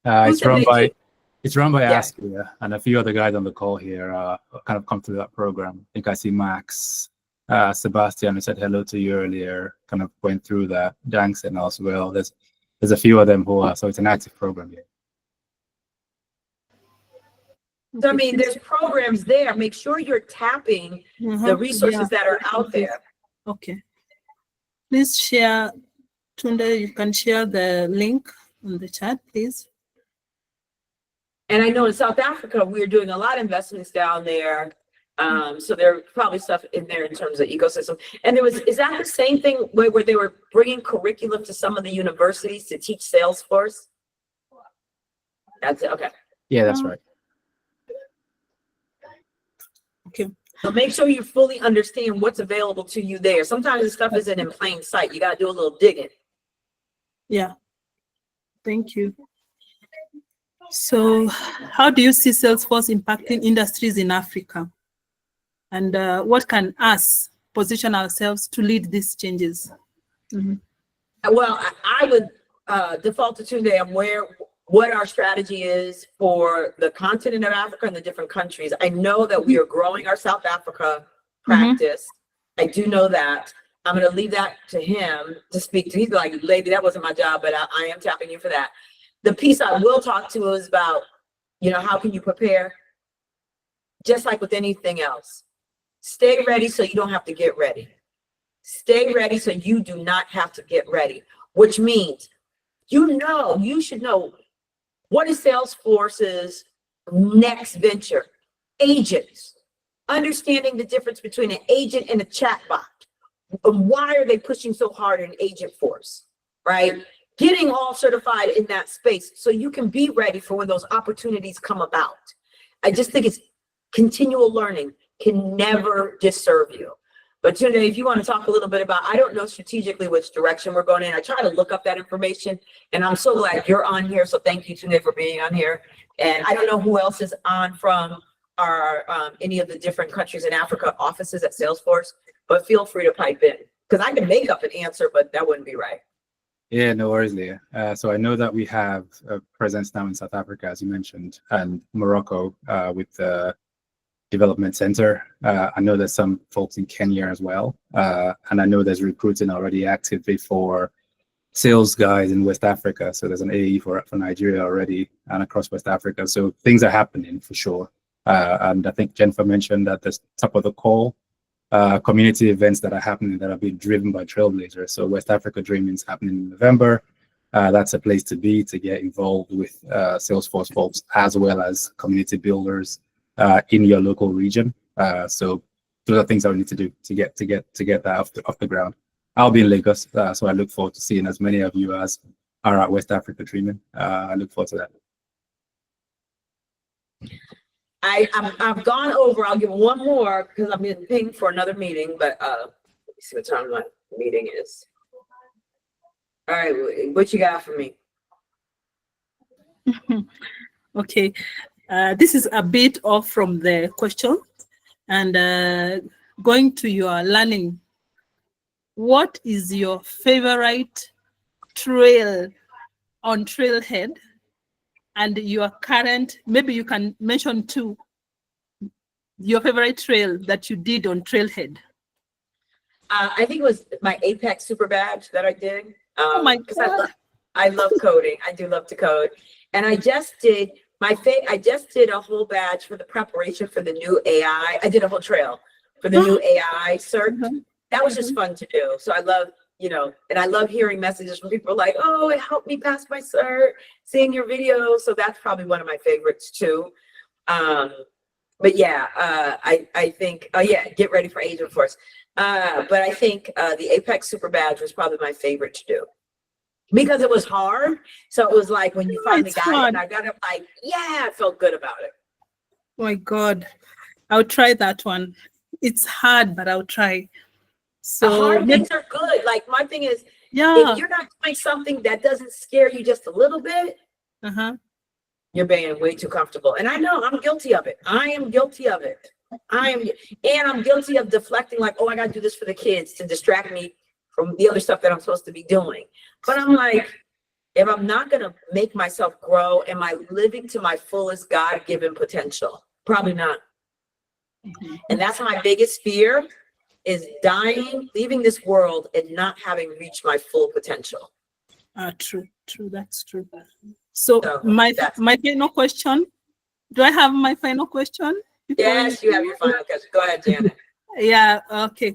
It's said run they by did? Yeah. Askia and a few other guys on the call here kind of come through that program. I think I see Max, Sebastian, who said hello to you earlier, kind of went through that. Dankson as well. There's a few of them who are, so it's an active program here. So, I mean, there's programs there. Make sure you're tapping the resources that are out there. Okay. Please share, Tunde, you can share the link on the chat, please. And I know in South Africa, we're doing a lot of investments down there. So there's probably stuff in there in terms of ecosystem. And is that the same thing where they were bringing curriculum to some of the universities to teach Salesforce? That's it, okay. Yeah, that's right. Okay. So make sure you fully understand what's available to you there. Sometimes the stuff isn't in plain sight. You got to do a little digging. Yeah. Thank you. So how do you see Salesforce impacting industries in Africa? And what can us position ourselves to lead these changes? Well, I would default to Tunde on what our strategy is for the continent of Africa and the different countries. I know that we are growing our South Africa practice. I do know that. I'm going to leave that to him to speak to. He's like, lady, that wasn't my job, but I am tapping you for that. The piece I will talk to is about, how can you prepare? Just like with anything else. Stay ready so you don't have to get ready. Stay ready so you do not have to get ready, which means, you should know what is Salesforce's next venture? Agents. Understanding the difference between an agent and a chatbot. And why are they pushing so hard in Agent Force, right? Getting all certified in that space so you can be ready for when those opportunities come about. I just think it's continual learning can never disserve you. But Tunde, if you want to talk a little bit about, I don't know strategically which direction we're going in. I try to look up that information, and I'm so glad you're on here. So thank you, Tunde, for being on here. And I don't know who else is on from our any of the different countries in Africa offices at Salesforce, but feel free to pipe in, because I can make up an answer, but that wouldn't be right. Yeah, no worries, Leah. So I know that we have a presence now in South Africa, as you mentioned, and Morocco with the Development Center. I know there's some folks in Kenya as well. And I know there's recruiting already actively for sales guys in West Africa. So there's an AE for Nigeria already and across West Africa. So things are happening for sure. And I think Jennifer mentioned at the top of the call, community events that are happening that are being driven by Trailblazers. So West Africa Dreaming is happening in November. That's a place to be, to get involved with Salesforce folks as well as community builders in your local region. So those are things that we need to do to get that off the ground. I'll be in Lagos, so I look forward to seeing as many of you as are at West Africa Dreaming. I look forward to that. I've gone over. I'll give one more because I'm getting pinged for another meeting. But let me see what time my meeting is. All right, what you got for me? Okay, this is a bit off from the question, and going to your learning. What is your favorite trail on Trailhead? And your current, maybe you can mention two, your favorite trail that you did on Trailhead. I think it was my Apex Super Badge that I did. Oh my God. I love coding. I do love to code. And I just did I just did a whole badge for the preparation for the new AI. I did a whole trail for the new AI cert. That was just fun to do. So I love, and I love hearing messages from people like, oh, it helped me pass my cert, seeing your video. So that's probably one of my favorites too. But yeah, I think, get ready for Agent Force. But I think the Apex Super Badge was probably my favorite to do because it was hard. So it was like when you finally got it, and I got it like, yeah, I felt good about it. Oh my God, I'll try that one. It's hard, but I'll try. So hard things are good. Like my thing is, yeah, if you're not doing something that doesn't scare you just a little bit, you're being way too comfortable. And I know I'm guilty of it. I am guilty of it. I'm guilty of deflecting, like, oh, I got to do this for the kids to distract me from the other stuff that I'm supposed to be doing. But I'm like, if I'm not going to make myself grow, am I living to my fullest God-given potential? Probably not. And that's my biggest fear, is dying, leaving this world and not having reached my full potential. True, that's true. So my final question, do I have my final question? Yes, you have your final question. Go ahead, Janet. Yeah, okay.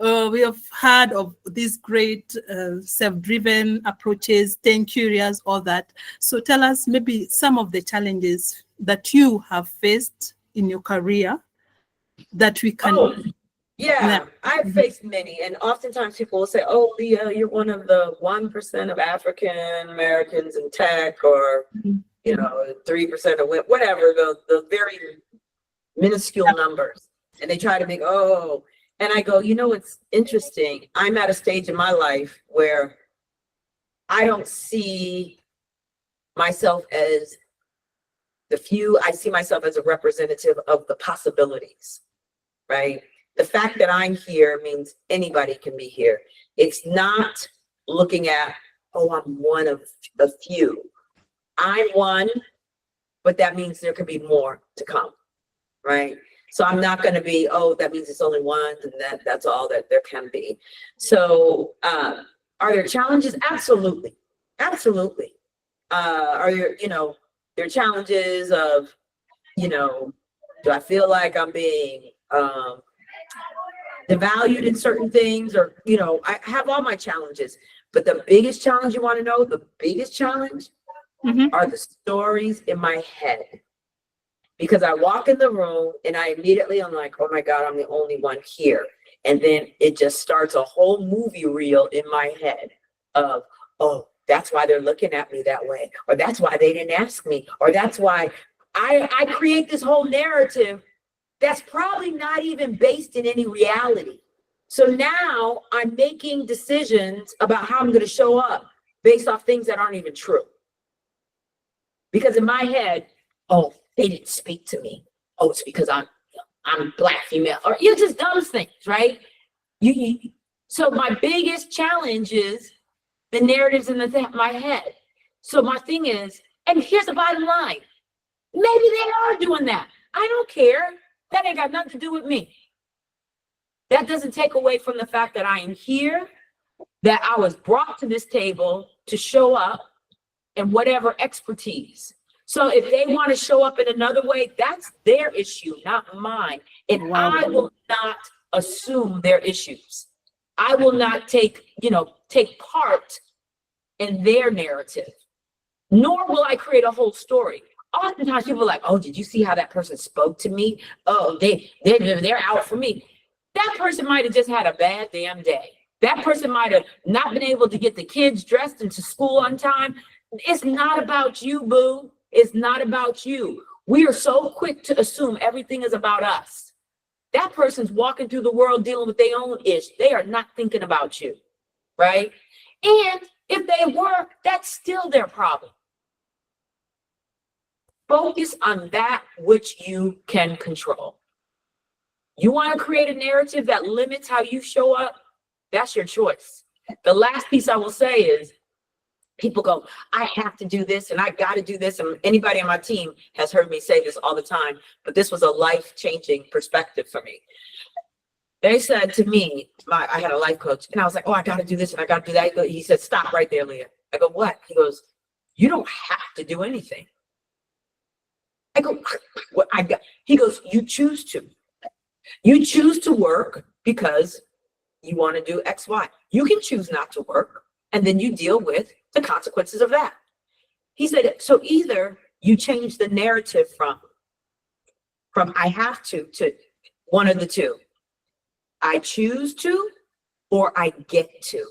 We have heard of these great self-driven approaches, staying curious, all that. So tell us maybe some of the challenges that you have faced in your career that we can... Yeah, I've faced many, and oftentimes people will say, oh, Leah, you're one of the 1% of African Americans in tech, or 3% of whatever, the very minuscule numbers. And they try to make, and I go, it's interesting. I'm at a stage in my life where I don't see myself as the few. I see myself as a representative of the possibilities, right? The fact that I'm here means anybody can be here. It's not looking at, I'm one of a few. I'm one, but that means there could be more to come, right? So I'm not going to be, that means it's only one, and that's all that there can be. So are there challenges? Absolutely. Absolutely. Are there, there are challenges of, do I feel like I'm being devalued in certain things, or, I have all my challenges, but the biggest challenge you want to know, the biggest challenge are the stories in my head. Because I walk in the room and I'm like, oh my God, I'm the only one here. And then it just starts a whole movie reel in my head of, that's why they're looking at me that way. Or that's why they didn't ask me. Or that's why I create this whole narrative that's probably not even based in any reality. So now I'm making decisions about how I'm going to show up based off things that aren't even true. Because in my head, oh, they didn't speak to me. Oh, it's because I'm Black female, or just those things, right? So my biggest challenge is the narratives in my head. So my thing is, and here's the bottom line. Maybe they are doing that. I don't care. That ain't got nothing to do with me. That doesn't take away from the fact that I am here, that I was brought to this table to show up and whatever expertise. So if they want to show up in another way, that's their issue, not mine. And I will not assume their issues. I will not take part in their narrative, nor will I create a whole story. Oftentimes people are like, oh, did you see how that person spoke to me? Oh, they're out for me. That person might have just had a bad damn day. That person might have not been able to get the kids dressed into school on time. It's not about you, boo. It's not about you. We are so quick to assume everything is about us. That person's walking through the world dealing with their own ish. They are not thinking about you, right? And if they were, that's still their problem. Focus on that which you can control. You want to create a narrative that limits how you show up? That's your choice. The last piece I will say is, people go, I have to do this and I got to do this. And anybody on my team has heard me say this all the time, but this was a life-changing perspective for me. They said to me, I had a life coach, and I was like, oh, I got to do this and I got to do that. He said, stop right there, Leah. I go, what? He goes, you don't have to do anything. I go, what? He goes, you choose to. You choose to work because you want to do X, Y. You can choose not to work, and then you deal with the consequences of that. He said, so either you change the narrative from I have to one of the two. I choose to, or I get to.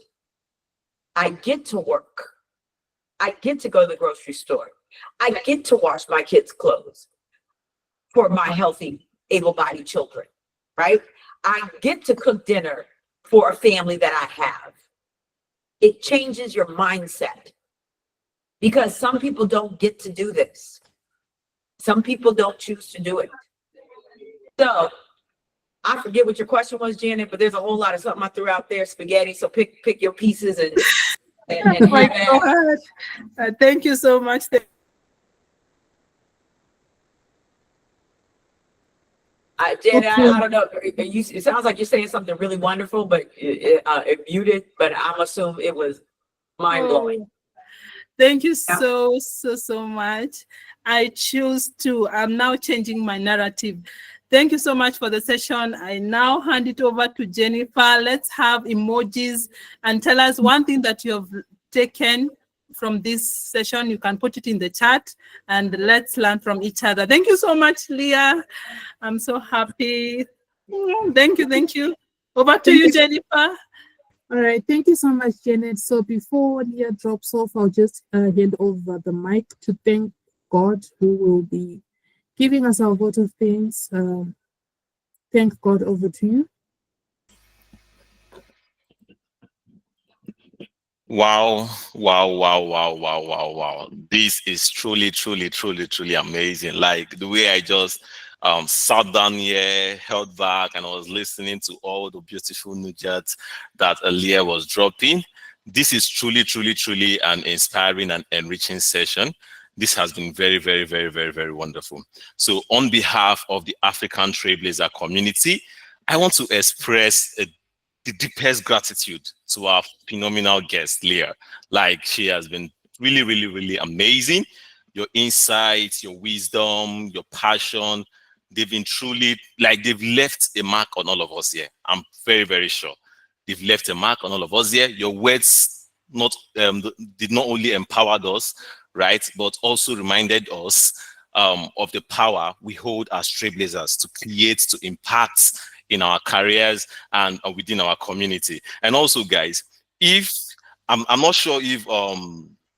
I get to work. I get to go to the grocery store. I get to wash my kids' clothes for my healthy, able-bodied children, right? I get to cook dinner for a family that I have. It changes your mindset, because some people don't get to do this. Some people don't choose to do it. So I forget what your question was, Janet, but there's a whole lot of something I threw out there, spaghetti. So pick your pieces and Oh my God. Thank you so much. Janet, I don't know. It sounds like you're saying something really wonderful, but it muted. But I'm assuming it was mind blowing. Thank you so much. I'm now changing my narrative. Thank you so much for the session. I now hand it over to Jennifer. Let's have emojis and tell us one thing that you have taken from this session. You can put it in the chat and let's learn from each other. Thank you so much, Leah. I'm so happy. Thank you. Over to you, Jennifer. All right, thank you so much, Janet. So before Leah drops off, I'll just hand over the mic to thank God, who will be giving us our vote of thanks. Thank God, over to you. Wow. This is truly amazing. Like the way I just sat down here, held back, and I was listening to all the beautiful nuggets that Leah was dropping. This is truly an inspiring and enriching session. This has been very wonderful. So on behalf of the African Trailblazer community, I want to express the deepest gratitude to our phenomenal guest, Leah. Like, she has been really amazing. Your insights, your wisdom, your passion, they've been truly, like, they've left a mark on all of us here. I'm very sure. They've left a mark on all of us here. Your words did not only empowered us, right, but also reminded us of the power we hold as trailblazers to create, to impact in our careers and within our community. And also, guys, if I'm not sure if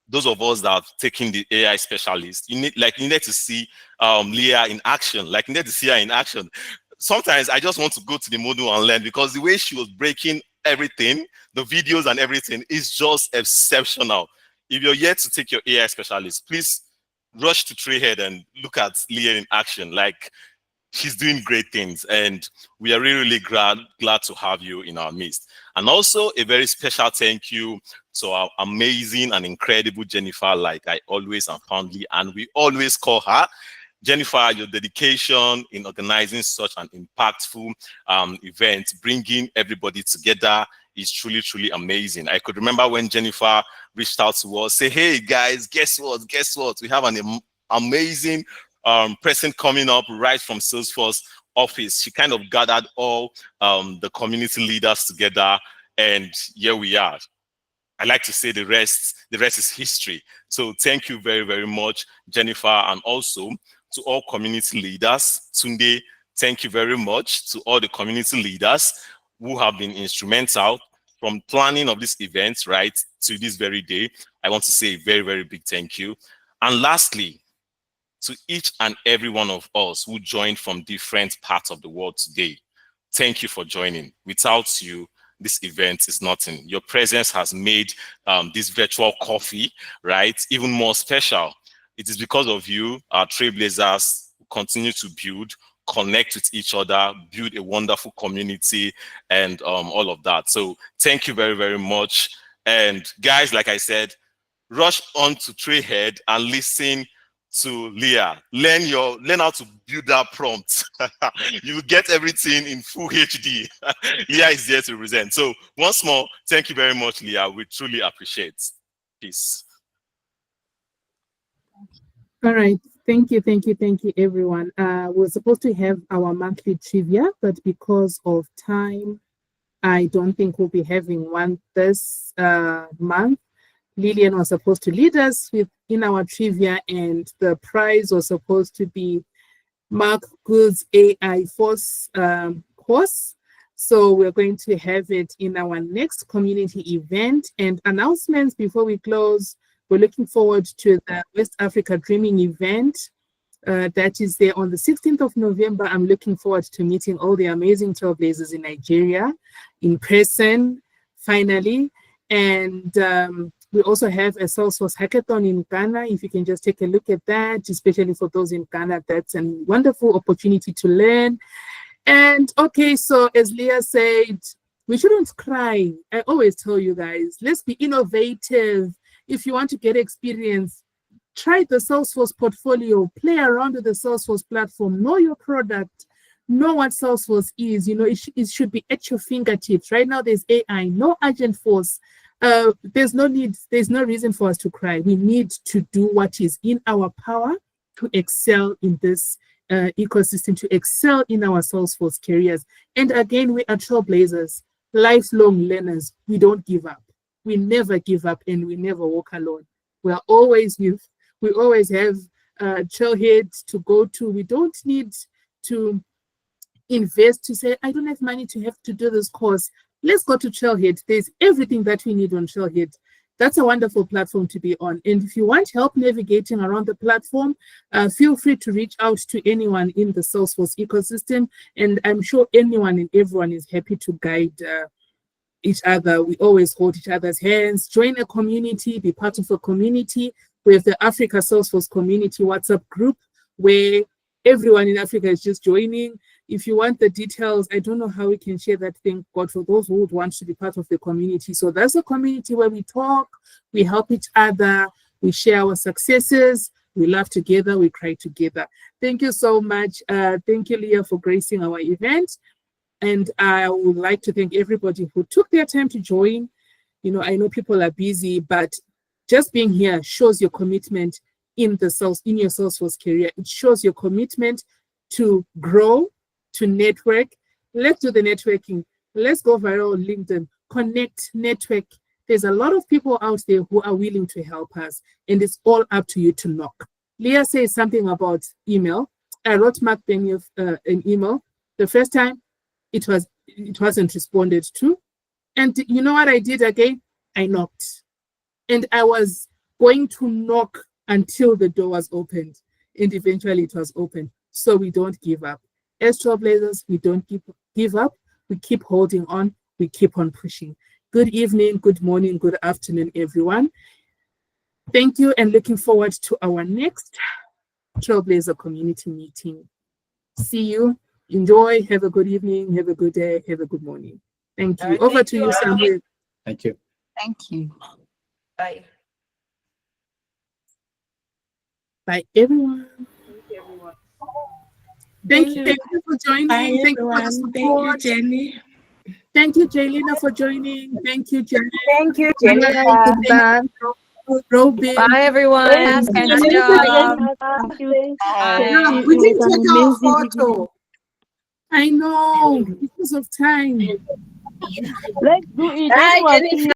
those of us that have taken the AI specialist, you needed to see Leah in action. Like, you need to see her in action. sometimes I just want to go to the module and learn, because the way she was breaking everything, the videos and everything, is just exceptional. If you're yet to take your AI specialist, please rush to Trailhead and look at Leah in action. Like, she's doing great things, and we are really glad to have you in our midst. And also a very special thank you to our amazing and incredible Jennifer, like I always and fondly, and we always call her. Jennifer, your dedication in organizing such an impactful event, bringing everybody together, is truly, truly amazing. I could remember when Jennifer reached out to us, say, hey guys, guess what? We have an amazing person coming up right from Salesforce office. She kind of gathered all the community leaders together, and here we are. I like to say the rest is history. So thank you very, very much, Jennifer, and also to all community leaders. Tunde, thank you very much to all the community leaders who have been instrumental from planning of this event, right, to this very day. I want to say a very, very big thank you. And lastly, to each and every one of us who joined from different parts of the world today, thank you for joining. Without you, this event is nothing. Your presence has made this virtual coffee, right, even more special. It is because of you, our trailblazers, continue to build, connect with each other, build a wonderful community, and all of that. So thank you very, very much. And guys, like I said, rush on to Trailhead and listen to Leah. Learn how to build that prompt. You will get everything in full HD. Leah is there to present. So once more, thank you very much, Leah. We truly appreciate. Peace. All right. Thank you, everyone. We're supposed to have our monthly trivia, but because of time, I don't think we'll be having one this month. Lillian was supposed to lead us in our trivia, and the prize was supposed to be Mark Gould's AI Force course. So we're going to have it in our next community event. And announcements before we close. We're looking forward to the West Africa Dreaming event that is there on the 16th of November. I'm looking forward to meeting all the amazing trailblazers in Nigeria in person, finally. And we also have a Salesforce hackathon in Ghana. If you can just take a look at that, especially for those in Ghana, that's a wonderful opportunity to learn. And okay, so as Leah said, we shouldn't cry. I always tell you guys, let's be innovative. If you want to get experience, try the Salesforce portfolio, play around with the Salesforce platform, know your product, know what Salesforce is. You know, it should be at your fingertips. Right now, there's AI, no agent force. There's no reason for us to cry. We need to do what is in our power to excel in this ecosystem, to excel in our Salesforce careers. And again, we are trailblazers, lifelong learners. We don't give up. We never give up, and we never walk alone. We always have Trailhead to go to. We don't need to invest to say, I don't have money to have to do this course. Let's go to Trailhead. There's everything that we need on Trailhead. That's a wonderful platform to be on. And if you want help navigating around the platform, feel free to reach out to anyone in the Salesforce ecosystem. And I'm sure anyone and everyone is happy to guide each other. We always hold each other's hands. Join a community, be part of a community. We have the Africa Salesforce Community WhatsApp group where everyone in Africa is just joining. If you want the details, I don't know how we can share that thing, God, for those who would want to be part of the community. So that's a community where we talk, we help each other, we share our successes, we laugh together, we cry together. Thank you so much. Thank you, Leah, for gracing our event. And I would like to thank everybody who took their time to join. You know, I know people are busy, but just being here shows your commitment in your Salesforce career. It shows your commitment to grow, to network. Let's do the networking. Let's go viral on LinkedIn. Connect, network. There's a lot of people out there who are willing to help us, and it's all up to you to knock. Leah says something about email. I wrote Mark Benioff an email. The first time, it wasn't responded to. And you know what I did again? I knocked. And I was going to knock until the door was opened. And eventually it was opened. So we don't give up. As Trailblazers, we don't give up. We keep holding on. We keep on pushing. Good evening, good morning, good afternoon, everyone. Thank you, and looking forward to our next Trailblazer community meeting. See you. Enjoy. Have a good evening. Have a good day. Have a good morning. Thank you. All right, Over thank to you you, all. Samuel. Thank you. Thank you. Bye. Bye, everyone. Thank you for joining. Bye, Thank you for the everyone. Thank you, support. Jenny. Thank you, Jaylina, for joining. Thank you, Jenny. Thank you, Bye, Jennifer. Robin. Bye, everyone. Thank you. Nice Thank job. Thank you. Yeah, It we was didn't an take our amazing photo. I know, because of time. Let's do it. Bye, Anyone see Jennifer.